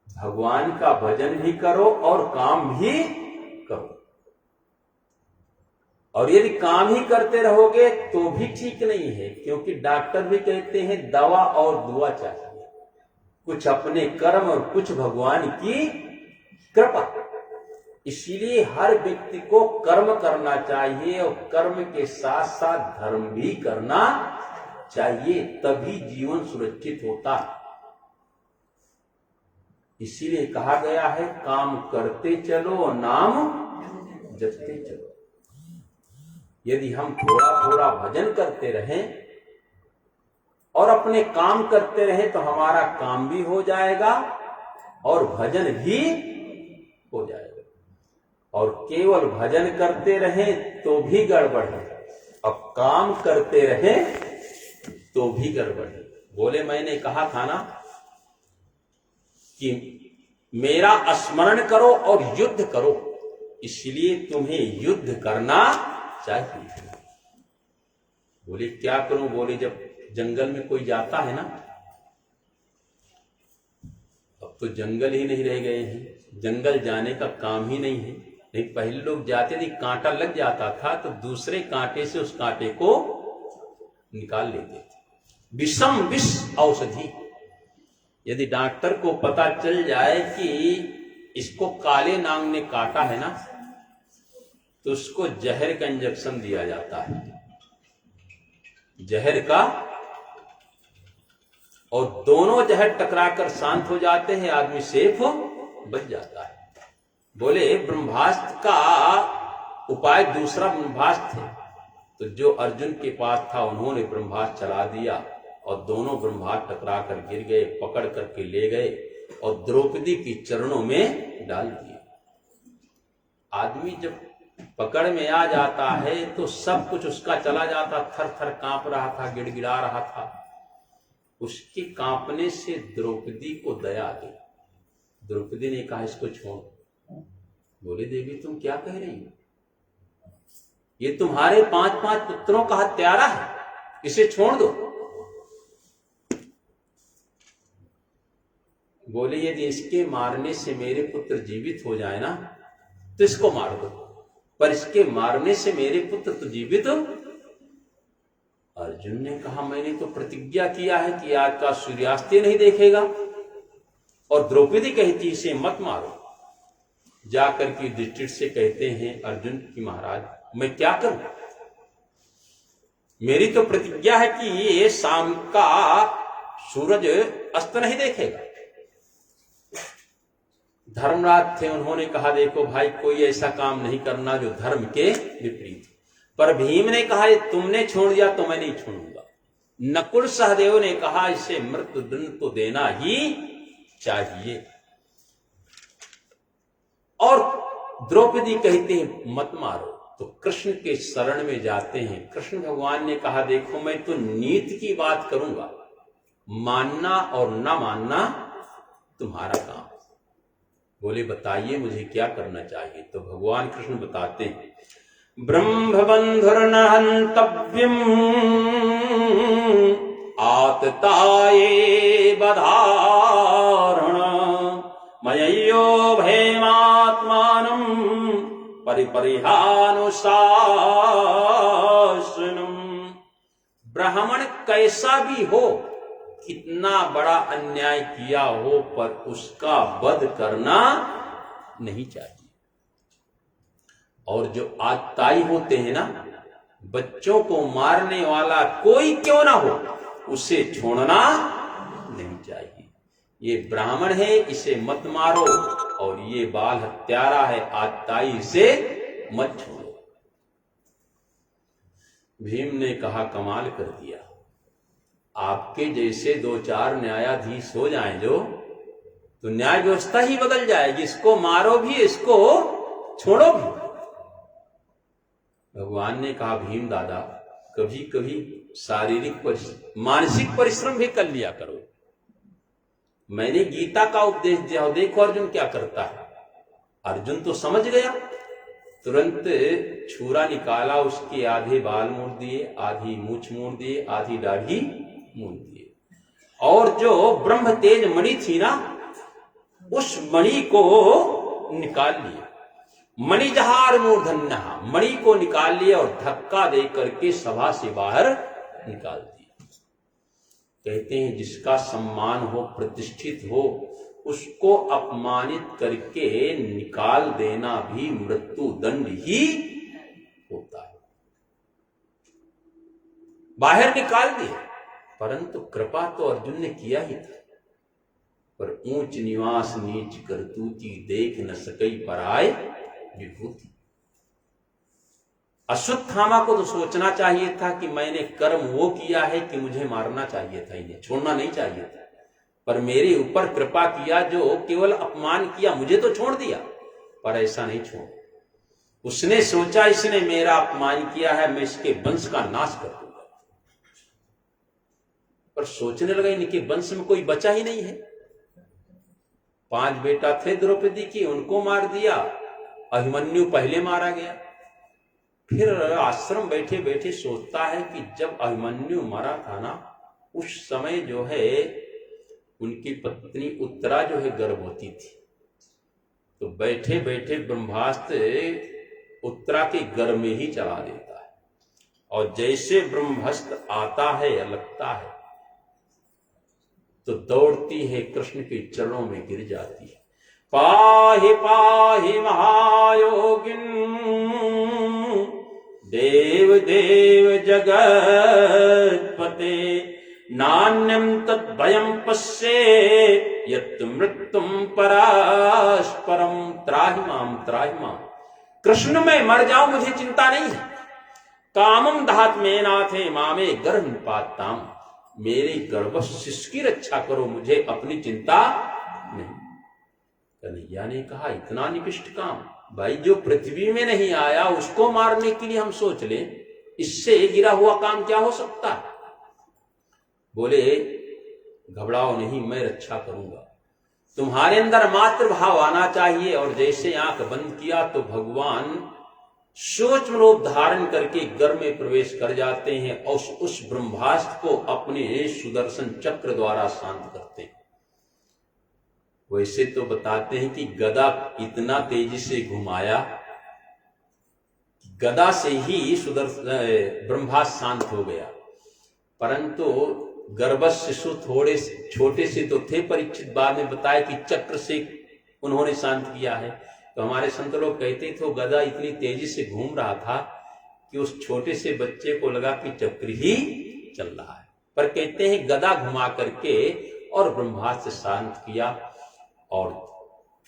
[SPEAKER 1] भगवान का भजन भी करो और काम भी करो। और यदि काम ही करते रहोगे तो भी ठीक नहीं है, क्योंकि डॉक्टर भी कहते हैं दवा और दुआ चाहिए, कुछ अपने कर्म और कुछ भगवान की कृपा। इसीलिए हर व्यक्ति को कर्म करना चाहिए और कर्म के साथ साथ धर्म भी करना चाहिए, तभी जीवन सुरक्षित होता है। इसीलिए कहा गया है काम करते चलो और नाम जपते चलो। यदि हम थोड़ा थोड़ा भजन करते रहें और अपने काम करते रहें तो हमारा काम भी हो जाएगा और भजन भी हो जाएगा। और केवल भजन करते रहें तो भी गड़बड़ है, अब काम करते रहें तो भी गड़बड़ है। बोले मैंने कहा था ना कि मेरा स्मरण करो और युद्ध करो, इसलिए तुम्हें युद्ध करना चाहिए। बोले क्या करूं? बोले जब जंगल में कोई जाता है ना, अब तो जंगल ही नहीं रह गए हैं, जंगल जाने का काम ही नहीं है। नहीं, पहले लोग जाते थे, कांटा लग जाता था तो दूसरे कांटे से उस कांटे को निकाल लेते थे। विषम विष औषधि। यदि डॉक्टर को पता चल जाए कि इसको काले नाग ने काटा है ना, तो उसको जहर का इंजेक्शन दिया जाता है, जहर का, और दोनों जहर टकराकर शांत हो जाते हैं, आदमी सेफ बच जाता है। बोले ब्रह्मास्त्र का उपाय दूसरा ब्रह्मास्त्र है, तो जो अर्जुन के पास था उन्होंने ब्रह्मास्त्र चला दिया और दोनों ब्रह्मास्त्र टकरा कर गिर गए, पकड़ करके ले गए और द्रौपदी के चरणों में डाल दिए। आदमी जब पकड़ में आ जाता है तो सब कुछ उसका चला जाता, थर थर कांप रहा था, गिड़गिड़ा रहा था। उसके कांपने से द्रौपदी को दया आ गई। द्रौपदी ने कहा इसको छोड़। बोले देवी तुम क्या कह रही हो? ये तुम्हारे 5 पुत्रों का हत्यारा है, इसे छोड़ दो। बोले यदि इसके मारने से मेरे पुत्र जीवित हो जाए ना तो इसको मार दो, पर इसके मारने से मेरे पुत्र तो जीवित हो। अर्जुन ने कहा मैंने तो प्रतिज्ञा किया है कि आज का सूर्यास्त नहीं देखेगा, और द्रौपदी कहती इसे मत मारो। जाकर के युधिष्ठिर से कहते हैं अर्जुन की महाराज मैं क्या करूं? मेरी तो प्रतिज्ञा है कि ये शाम का सूरज अस्त नहीं देखेगा। धर्मराज थे, उन्होंने कहा देखो भाई कोई ऐसा काम नहीं करना जो धर्म के विपरीत। पर भीम ने कहा ये तुमने छोड़ दिया तो मैं नहीं छोड़ूंगा। नकुल सहदेव ने कहा इसे मृत्युदंड तो देना ही चाहिए। और द्रौपदी कहते हैं मत मारो, तो कृष्ण के शरण में जाते हैं। कृष्ण भगवान ने कहा देखो मैं तो नीति की बात करूंगा, मानना और न मानना तुम्हारा काम। बोले बताइए मुझे क्या करना चाहिए? तो भगवान कृष्ण बताते हैं ब्रह्मबंधुर्न हन्तव्यम् आतताये बधारण मय्यो भयमात्मानं परिपरिहानुशासनम्। ब्राह्मण कैसा भी हो, कितना बड़ा अन्याय किया हो, पर उसका वध करना नहीं चाहिए। और जो आतताई होते हैं ना, बच्चों को मारने वाला कोई क्यों ना हो, उसे छोड़ना नहीं चाहिए। ये ब्राह्मण है इसे मत मारो, और ये बाल हत्यारा है आतताई से मत छोड़ो। भीम ने कहा कमाल कर दिया, आपके जैसे 2-4 न्यायाधीश हो जाएं जो, तो न्याय व्यवस्था ही बदल जाएगी। इसको मारो भी, इसको छोड़ो भी। भगवान ने कहा भीम दादा, कभी कभी शारीरिक मानसिक परिश्रम भी कर लिया करो। मैंने गीता का उपदेश दिया, देखो अर्जुन क्या करता है। अर्जुन तो समझ गया, तुरंत छुरा निकाला, उसके आधे बाल मोड़ दिए, आधी मूछ मोड़ दिए, आधी दाढ़ी मोड़ दिए, और जो ब्रह्म तेज मणि थी ना, उस मणि को निकाल लिया। मणिजहार मूर्धन्य, मणि को निकाल लिया और धक्का दे करके सभा से बाहर निकाल दिया। कहते हैं जिसका सम्मान हो, प्रतिष्ठित हो, उसको अपमानित करके निकाल देना भी मृत्यु दंड ही होता है। बाहर निकाल दिया, परंतु कृपा तो अर्जुन ने किया ही था। पर ऊंच निवास नीच करतूती, देख न सकई पराय विभूति। अश्वत्थामा को तो सोचना चाहिए था कि मैंने कर्म वो किया है कि मुझे मारना चाहिए था, इन्हें छोड़ना नहीं चाहिए था, पर मेरे ऊपर कृपा किया जो केवल अपमान किया, मुझे तो छोड़ दिया, पर ऐसा नहीं छोड़। उसने सोचा इसने मेरा अपमान किया है, मैं इसके वंश का नाश कर दूंगा। पर सोचने लगा इनके वंश में कोई बचा ही नहीं है। 5 बेटा थे द्रौपदी के, उनको मार दिया, अभिमन्यु पहले मारा गया। फिर आश्रम बैठे बैठे सोचता है कि जब अभिमन्यु मरा था ना, उस समय जो है उनकी पत्नी उत्तरा जो है गर्भवती थी, तो बैठे बैठे ब्रह्मास्त्र उत्तरा के गर्भ में ही चला देता है, और जैसे ब्रह्मास्त्र आता है या लगता है तो दौड़ती है कृष्ण के चरणों में गिर जाती है। पाहि पाहि महायोगिन, देव देव जगत्पते, नान्यं तद्भयं पश्ये यत् मृत्युम परास्परम, त्राहि माम। कृष्ण मैं मर जाऊं मुझे चिंता नहीं है। कामम दहात में नाथे मामे गर्भपाताम, मेरे गर्भ शिशु की रक्षा करो, मुझे अपनी चिंता नहीं। कन्हैया ने कहा इतना निकृष्ट काम, भाई जो पृथ्वी में नहीं आया उसको मारने के लिए हम सोच ले, इससे गिरा हुआ काम क्या हो सकता है। बोले घबराओ नहीं, मैं रक्षा करूंगा। तुम्हारे अंदर मातृ भाव आना चाहिए। और जैसे आंख बंद किया तो भगवान सूक्ष्म रूप धारण करके गर्भ में प्रवेश कर जाते हैं और उस ब्रह्मास्त्र को अपने सुदर्शन चक्र द्वारा शांत करते हैं। वैसे तो बताते हैं कि गदा इतना तेजी से घुमाया, गदा से ही सुदर्शन ब्रह्मास्त्र शांत हो गया, परंतु गर्भस्थ शिशु थोड़े छोटे से तो थे। परीक्षित बाद में बताया कि चक्र से उन्होंने शांत किया है। तो हमारे संत लोग कहते थे गदा इतनी तेजी से घूम रहा था कि उस छोटे से बच्चे को लगा कि चक्र ही चल रहा है। पर कहते हैं गदा घुमा करके और ब्रह्मास्त्र शांत किया। और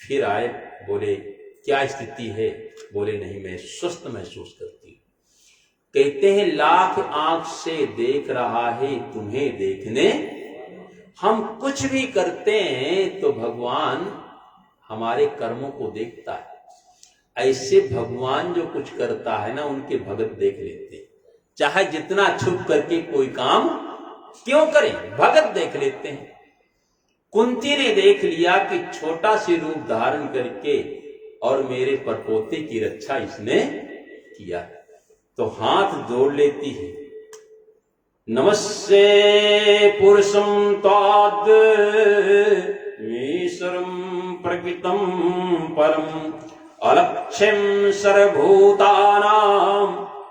[SPEAKER 1] फिर आए, बोले क्या स्थिति है? बोले नहीं, मैं स्वस्थ महसूस करती हूं। कहते हैं लाख आंख से देख रहा है तुम्हें देखने, हम कुछ भी करते हैं तो भगवान हमारे कर्मों को देखता है। ऐसे भगवान जो कुछ करता है ना, उनके भगत देख लेते हैं, चाहे जितना छुप करके कोई काम क्यों करें, भगत देख लेते हैं। कुंती ने देख लिया कि छोटा से रूप धारण करके और मेरे परपोते की रक्षा इसने किया, तो हाथ जोड़ लेती है, नमस्ते पुरुषम ताद ईश्वरम प्रकृतम परम, अलक्ष्यम सर्वभूतानां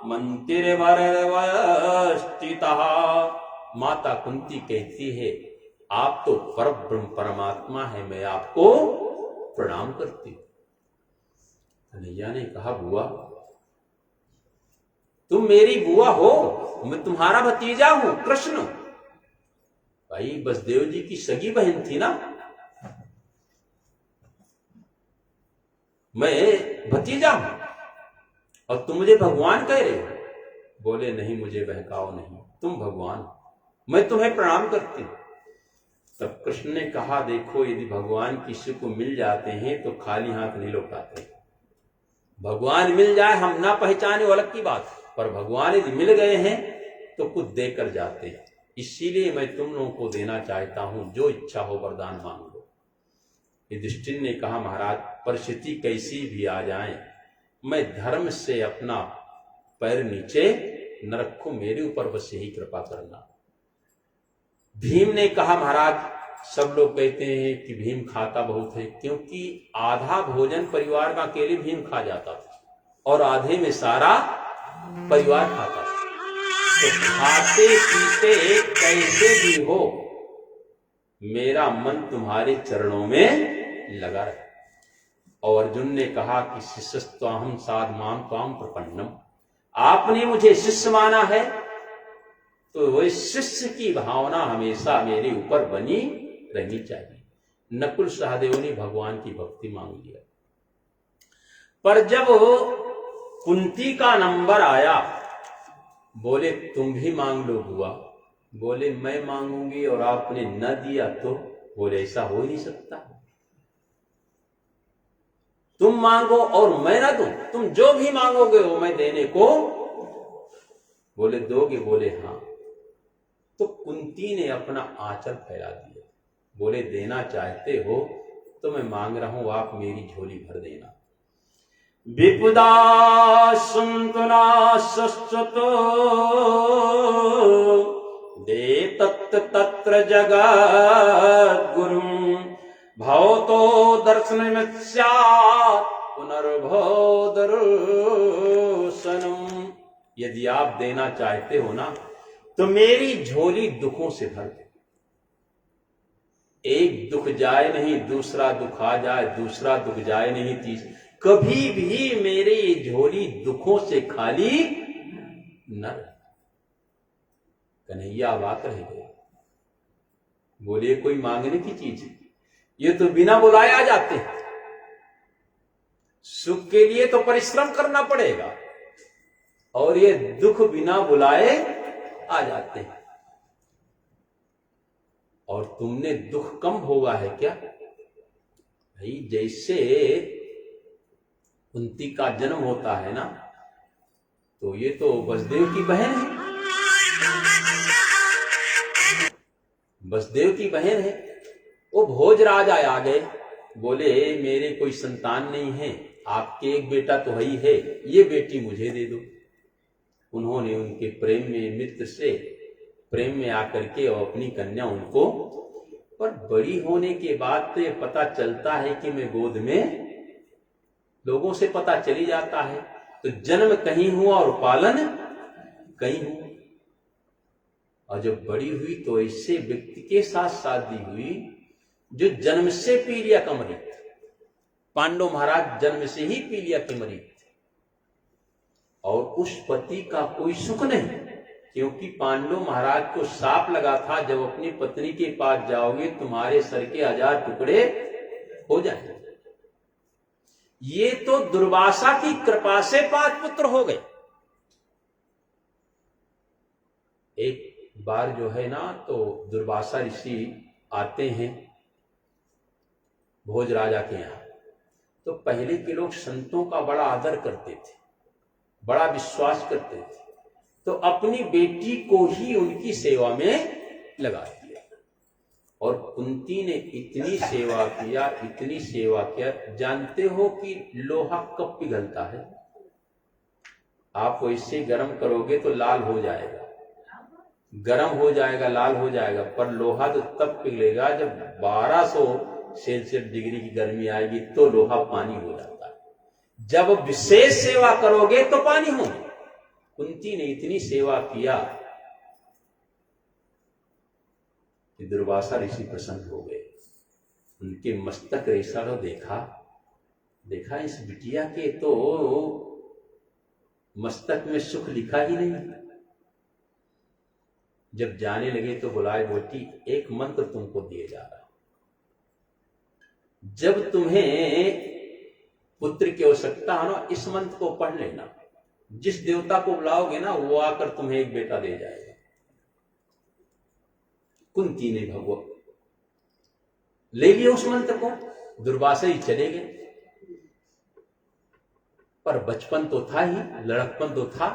[SPEAKER 1] मंत्रिवर्वस्थितः। माता कुंती कहती है आप तो परब्रह्म परमात्मा है, मैं आपको प्रणाम करती हूं। कन्हैया ने कहा बुआ तुम मेरी बुआ हो, मैं तुम्हारा भतीजा हूं कृष्ण। भाई बसदेव जी की सगी बहन थी ना, मैं भतीजा हूं और तुम मुझे भगवान कह रहे हो। बोले नहीं, मुझे बहकाओ नहीं, तुम भगवान, मैं तुम्हें प्रणाम करती हूं। तब कृष्ण ने कहा देखो, यदि भगवान किसी को मिल जाते हैं तो खाली हाथ नहीं लौटाते, भगवान मिल जाए हम ना पहचाने वो अलग की बात है, पर भगवान यदि मिल गए हैं तो कुछ देकर जाते हैं। इसीलिए मैं तुम लोगों को देना चाहता हूं, जो इच्छा हो वरदान मांग लो। युधिष्ठिर ने कहा महाराज परिस्थिति कैसी भी आ जाए मैं धर्म से अपना पैर नीचे न रखूं, मेरे ऊपर बस यही कृपा करना। भीम ने कहा महाराज सब लोग कहते हैं कि भीम खाता बहुत है, क्योंकि आधा भोजन परिवार का अकेले भीम खा जाता था और आधे में सारा परिवार खाता था। तो खाते पीते कैसे भी हो मेरा मन तुम्हारे चरणों में लगा रहे। और अर्जुन ने कहा कि शिष्यस्त्वाहं साधमां त्वां प्रपन्नम, आपने मुझे शिष्य माना है तो वह शिष्य की भावना हमेशा मेरे ऊपर बनी रहनी चाहिए। नकुल सहदेव ने भगवान की भक्ति मांग लिया, पर जब कुंती का नंबर आया बोले तुम भी मांग लो बुआ, बोले मैं मांगूंगी और आपने न दिया तो, बोले ऐसा हो ही नहीं सकता, तुम मांगो और मैं ना दूं, तुम जो भी मांगोगे वो मैं देने को। बोले दोगे, बोले हाँ। तो कुंती ने अपना आंचल फैला दिया, बोले देना चाहते हो तो मैं मांग रहा हूं, आप मेरी झोली भर देना। विपुदा सुंतुना सस्वतो दे तत्र तत्र जगत गुरुं भवतो दर्शनमित् स्यात् पुनर्भवो दर्शनम्। यदि आप देना चाहते हो ना तो मेरी झोली दुखों से भर दे। एक दुख जाए नहीं, दूसरा दुख आ जाए, दूसरा दुख जाए नहीं, तीसरा, कभी भी मेरी झोली दुखों से खाली न रहे। कन्हैया अवाक रह गए, बोले कोई मांगने की चीज है, ये तो बिना बुलाए आ जाते हैं। सुख के लिए तो परिश्रम करना पड़ेगा और ये दुख बिना बुलाए आ जाते हैं। और तुमने दुख कम भोगा है क्या भाई? जैसे कुंती का जन्म होता है ना, तो ये तो वसुदेव की बहन है, वसुदेव की बहन है। वो भोजराज आ गए, बोले मेरे कोई संतान नहीं है, आपके एक बेटा तो ही है, ये बेटी मुझे दे दो। उन्होंने उनके प्रेम में, मित्र से प्रेम में आकर के और अपनी कन्या उनको, पर बड़ी होने के बाद तो ये पता चलता है कि मैं गोद में, लोगों से पता चली जाता है। तो जन्म कहीं हुआ और पालन कहीं हुआ। और जब बड़ी हुई तो ऐसे व्यक्ति के साथ शादी हुई जो जन्म से पीलिया का मरीज था। पांडव महाराज जन्म से ही पीलिया के मरीज थे और उस पति का कोई सुख नहीं, क्योंकि पांडव महाराज को शाप लगा था जब अपनी पत्नी के पास जाओगे तुम्हारे सर के 1000 टुकड़े हो जाएंगे। ये तो दुर्वासा की कृपा से 5 पुत्र हो गए। एक बार जो है ना, तो दुर्वासा ऋषि आते हैं भोज राजा के यहां। तो पहले के लोग संतों का बड़ा आदर करते थे, बड़ा विश्वास करते थे, तो अपनी बेटी को ही उनकी सेवा में लगा दिया। और कुंती ने इतनी सेवा किया, इतनी सेवा किया। जानते हो कि लोहा कब पिघलता है? आप वैसे गर्म करोगे तो लाल हो जाएगा, गर्म हो जाएगा, लाल हो जाएगा, पर लोहा तो तब पिघलेगा जब 1200 सेल्सियस डिग्री की गर्मी आएगी, तो लोहा पानी हो जाता है। जब विशेष सेवा करोगे तो पानी होगी। कुंती ने इतनी सेवा किया कि दुर्वासा ऋषि प्रसन्न हो गए। उनके मस्तक रेशा को देखा इस बिटिया के तो मस्तक में सुख लिखा ही नहीं। जब जाने लगे तो बुलाए, बेटी एक मंत्र तुमको दिए जा रहा, जब तुम्हें पुत्र की आवश्यकता हो ना, इस मंत्र को पढ़ लेना। जिस देवता को बुलाओगे ना, वो आकर तुम्हें एक बेटा दे जाएगा। कुंती ने भगवान ले लिया उस मंत्र को, दुर्वासा ही चले गए। पर बचपन तो था ही, लड़कपन तो था।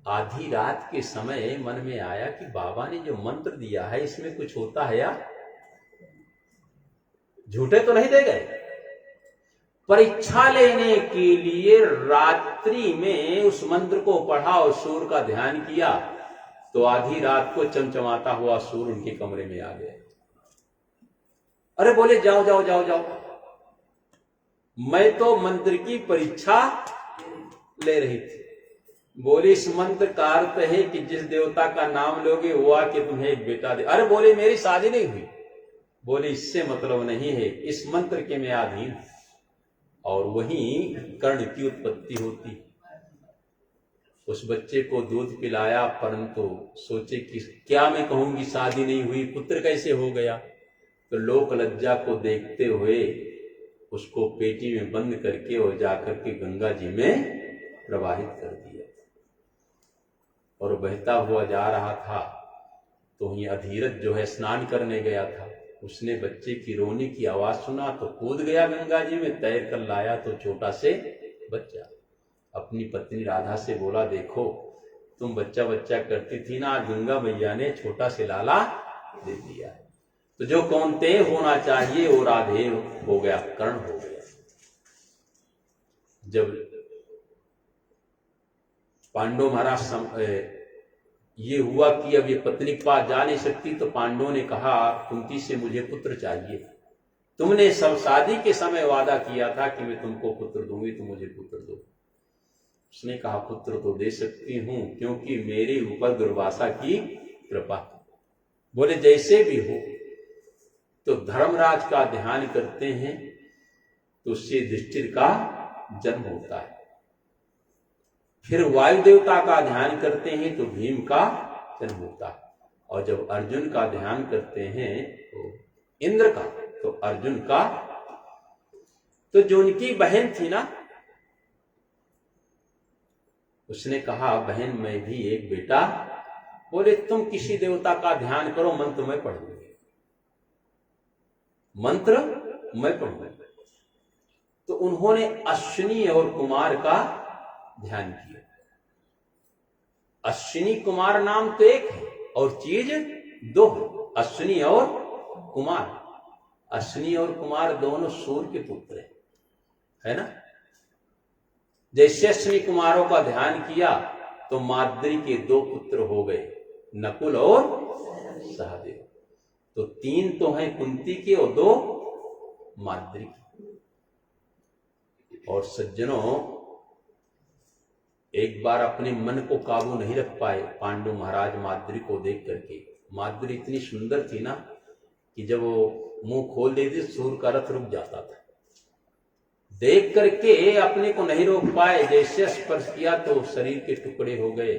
[SPEAKER 1] आधी रात के समय मन में आया कि बाबा ने जो मंत्र दिया है इसमें कुछ होता है या? झूठे तो नहीं दे गए। परीक्षा लेने के लिए रात्रि में उस मंत्र को पढ़ा और सूर्य का ध्यान किया तो आधी रात को चमचमाता हुआ सूर्य उनके कमरे में आ गया। अरे बोले जाओ जाओ जाओ जाओ, मैं तो मंत्र की परीक्षा ले रही थी। बोले इस मंत्र का अर्थ है कि जिस देवता का नाम लोगे वो आके तुम्हें एक बेटा दे। अरे बोले मेरी शादी नहीं हुई। बोले इससे मतलब नहीं है, इस मंत्र के मैं अधीन और वहीं कर्ण की उत्पत्ति होती। उस बच्चे को दूध पिलाया, परंतु सोचे कि क्या मैं कहूंगी शादी नहीं हुई, पुत्र कैसे हो गया। तो लोक लज्जा को देखते हुए उसको पेटी में बंद करके और जाकर के गंगा जी में प्रवाहित कर दिया। और बहता हुआ जा रहा था तो ये अधीरज जो है स्नान करने गया था, उसने बच्चे की रोने की आवाज सुना तो कूद गया गंगा जी में, तैर कर लाया तो छोटा से बच्चा। अपनी पत्नी राधा से बोला देखो तुम बच्चा बच्चा करती थी ना, आज गंगा मैया ने छोटा से लाला दे दिया है। तो जो कौनते होना चाहिए वो राधे हो गया, कर्ण हो गया। जब पांडव महाराज ये हुआ कि अब ये पत्नी के पास जा नहीं सकती तो पांडवों ने कहा कुंती से मुझे पुत्र चाहिए। तुमने सब शादी के समय वादा किया था कि मैं तुमको पुत्र दूंगी, तो मुझे पुत्र दो। उसने कहा पुत्र तो दे सकती हूं क्योंकि मेरे ऊपर दुर्वासा की कृपा। बोले जैसे भी हो, तो धर्मराज का ध्यान करते हैं तो उससे युधिष्ठिर का जन्म होता है। फिर वायु देवता का ध्यान करते हैं तो भीम का जन्म होता है। और जब अर्जुन का ध्यान करते हैं तो इंद्र का, तो अर्जुन का। तो जो उनकी बहन थी ना, उसने कहा बहन मैं भी एक बेटा। बोले तुम किसी देवता का ध्यान करो, मंत्र मैं पढ़ूंगी, मंत्र मैं पढ़ूंगी। तो उन्होंने अश्विनी और कुमार का ध्यान किया। अश्विनी कुमार नाम तो एक है और चीज दो है, अश्विनी और कुमार। अश्विनी और कुमार दोनों सूर्य के पुत्र है ना। जैसे अश्विनी कुमारों का ध्यान किया तो माद्री के दो पुत्र हो गए, नकुल और सहदेव। तो तीन तो हैं कुंती के और दो माद्री के। और सज्जनों एक बार अपने मन को काबू नहीं रख पाए पांडु महाराज माद्री को देख करके। माद्री इतनी सुंदर थी ना कि जब वो मुंह खोल देती सूर्य का रथ रुक जाता था। देख करके अपने को नहीं रोक पाए, जैसे स्पर्श किया तो शरीर के टुकड़े हो गए।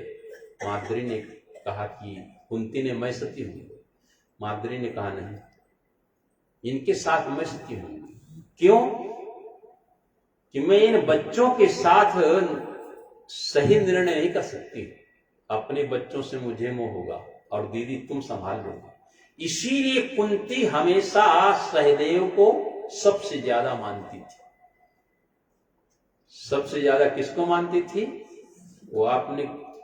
[SPEAKER 1] माद्री ने कहा कि कुंती ने मैं सती हूं। माद्री ने कहा नहीं, इनके साथ मैं सती हूं। क्यों? कि मैं इन बच्चों के साथ सही निर्णय नहीं कर सकती। अपने बच्चों से मुझे मोह होगा और दीदी तुम संभाल लोगी। इसीलिए कुंती हमेशा सहदेव को सबसे ज्यादा मानती थी। सबसे ज्यादा किसको मानती थी? वो आपने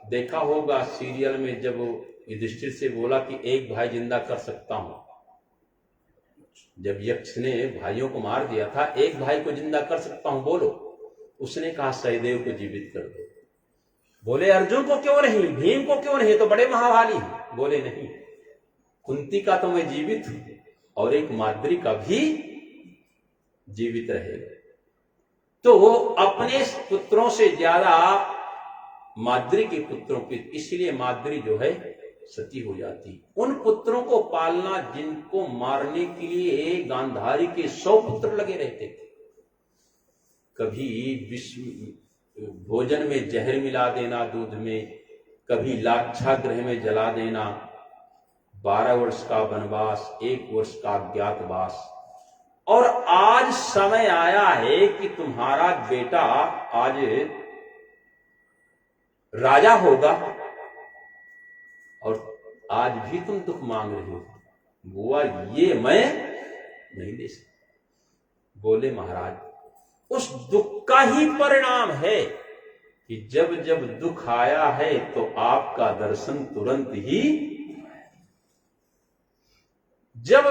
[SPEAKER 1] देखा होगा सीरियल में, जब युधिष्ठिर से बोला कि एक भाई जिंदा कर सकता हूं। जब यक्ष ने भाइयों को मार दिया था, एक भाई को जिंदा कर सकता हूं बोलो। उसने कहा सहदेव को जीवित कर दो। बोले अर्जुन को क्यों नहीं, भीम को क्यों नहीं, तो बड़े महाभाली हैं। बोले नहीं, कुंती का तो मैं जीवित हूं और एक माद्री का भी जीवित रहेगा। तो वो अपने पुत्रों से ज्यादा माद्री के पुत्रों के, इसलिए माद्री जो है सती हो जाती। उन पुत्रों को पालना जिनको मारने के लिए गांधारी के 100 पुत्र लगे रहते थे। कभी भोजन में जहर मिला देना दूध में, कभी लाक्षागृह में जला देना, 12 वर्ष का वनवास, 1 वर्ष का अज्ञातवास। और आज समय आया है कि तुम्हारा बेटा आज राजा होगा और आज भी तुम दुख मांग रहे हो। बुआ ये मैं नहीं दे सकता। बोले महाराज उस दुख का ही परिणाम है कि जब जब दुख आया है तो आपका दर्शन तुरंत ही। जब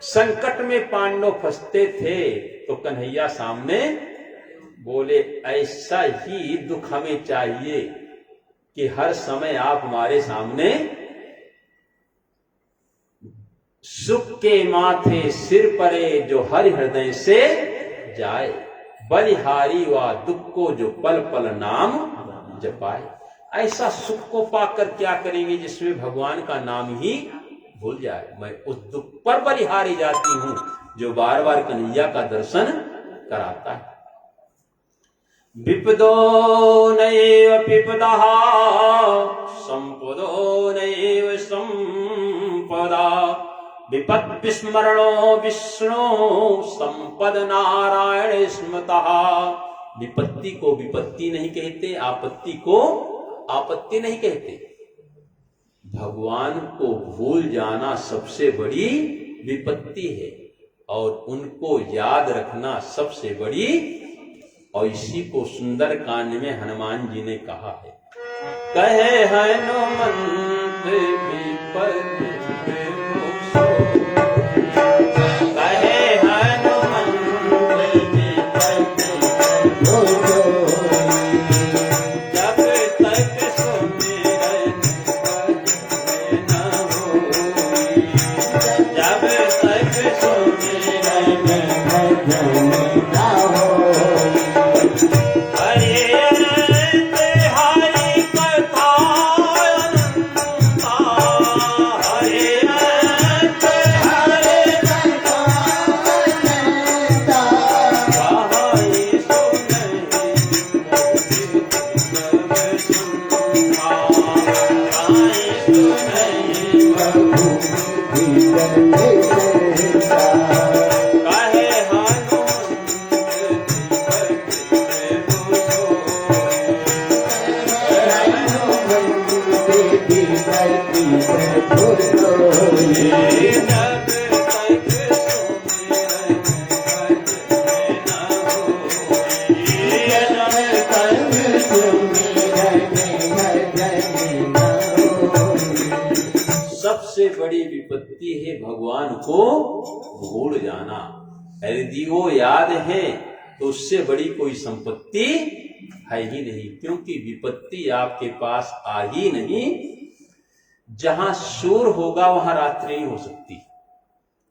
[SPEAKER 1] संकट में पांडव फंसते थे तो कन्हैया सामने बोले, ऐसा ही दुख हमें चाहिए कि हर समय आप हमारे सामने सुख के माथे सिर परे जो हरि हृदय से जाए, बलिहारी व दुख को जो पल पल नाम जपाए। ऐसा सुख को पाकर क्या करेंगे जिसमें भगवान का नाम ही भूल जाए। मैं उस दुख पर बलिहारी जाती हूं जो बार बार कन्हैया का दर्शन कराता है। विपदो नैव विपदः संपदो नैव संपदा, विपद विस्मरणो विष्णु संपद नारायण स्मृतः। विपत्ति को विपत्ति नहीं कहते, आपत्ति को आपत्ति नहीं कहते। भगवान को भूल जाना सबसे बड़ी विपत्ति है और उनको याद रखना सबसे बड़ी। और इसी को सुंदर कांड में हनुमान जी ने कहा है, कहे हनुमंत विपद सबसे बड़ी विपत्ति है भगवान को भूल जाना। यदि वो याद है तो उससे बड़ी कोई संपत्ति है ही नहीं, क्योंकि विपत्ति आपके पास आ ही नहीं। जहां सूर्य होगा वहां रात्रि नहीं हो सकती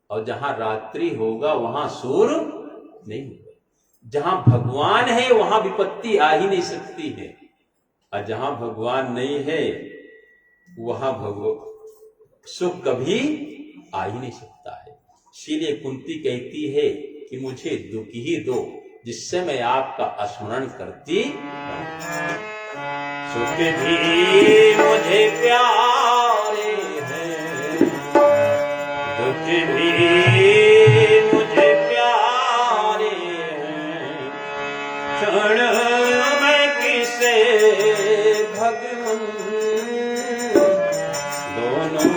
[SPEAKER 1] और जहां रात्रि होगा वहां सूर्य नहीं होगा। जहां भगवान है वहां विपत्ति आ ही नहीं सकती है और जहां भगवान नहीं है वहां सुख कभी आ ही नहीं सकता है। इसीलिए कुंती कहती है कि मुझे दुख ही दो जिससे मैं आपका स्मरण करती रहूं। सुख भी मुझे प्यारे हैं, दुख भी मुझे प्यारे हैं, क्षण में किसे भगवान दोनों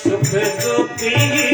[SPEAKER 1] सुख दुखी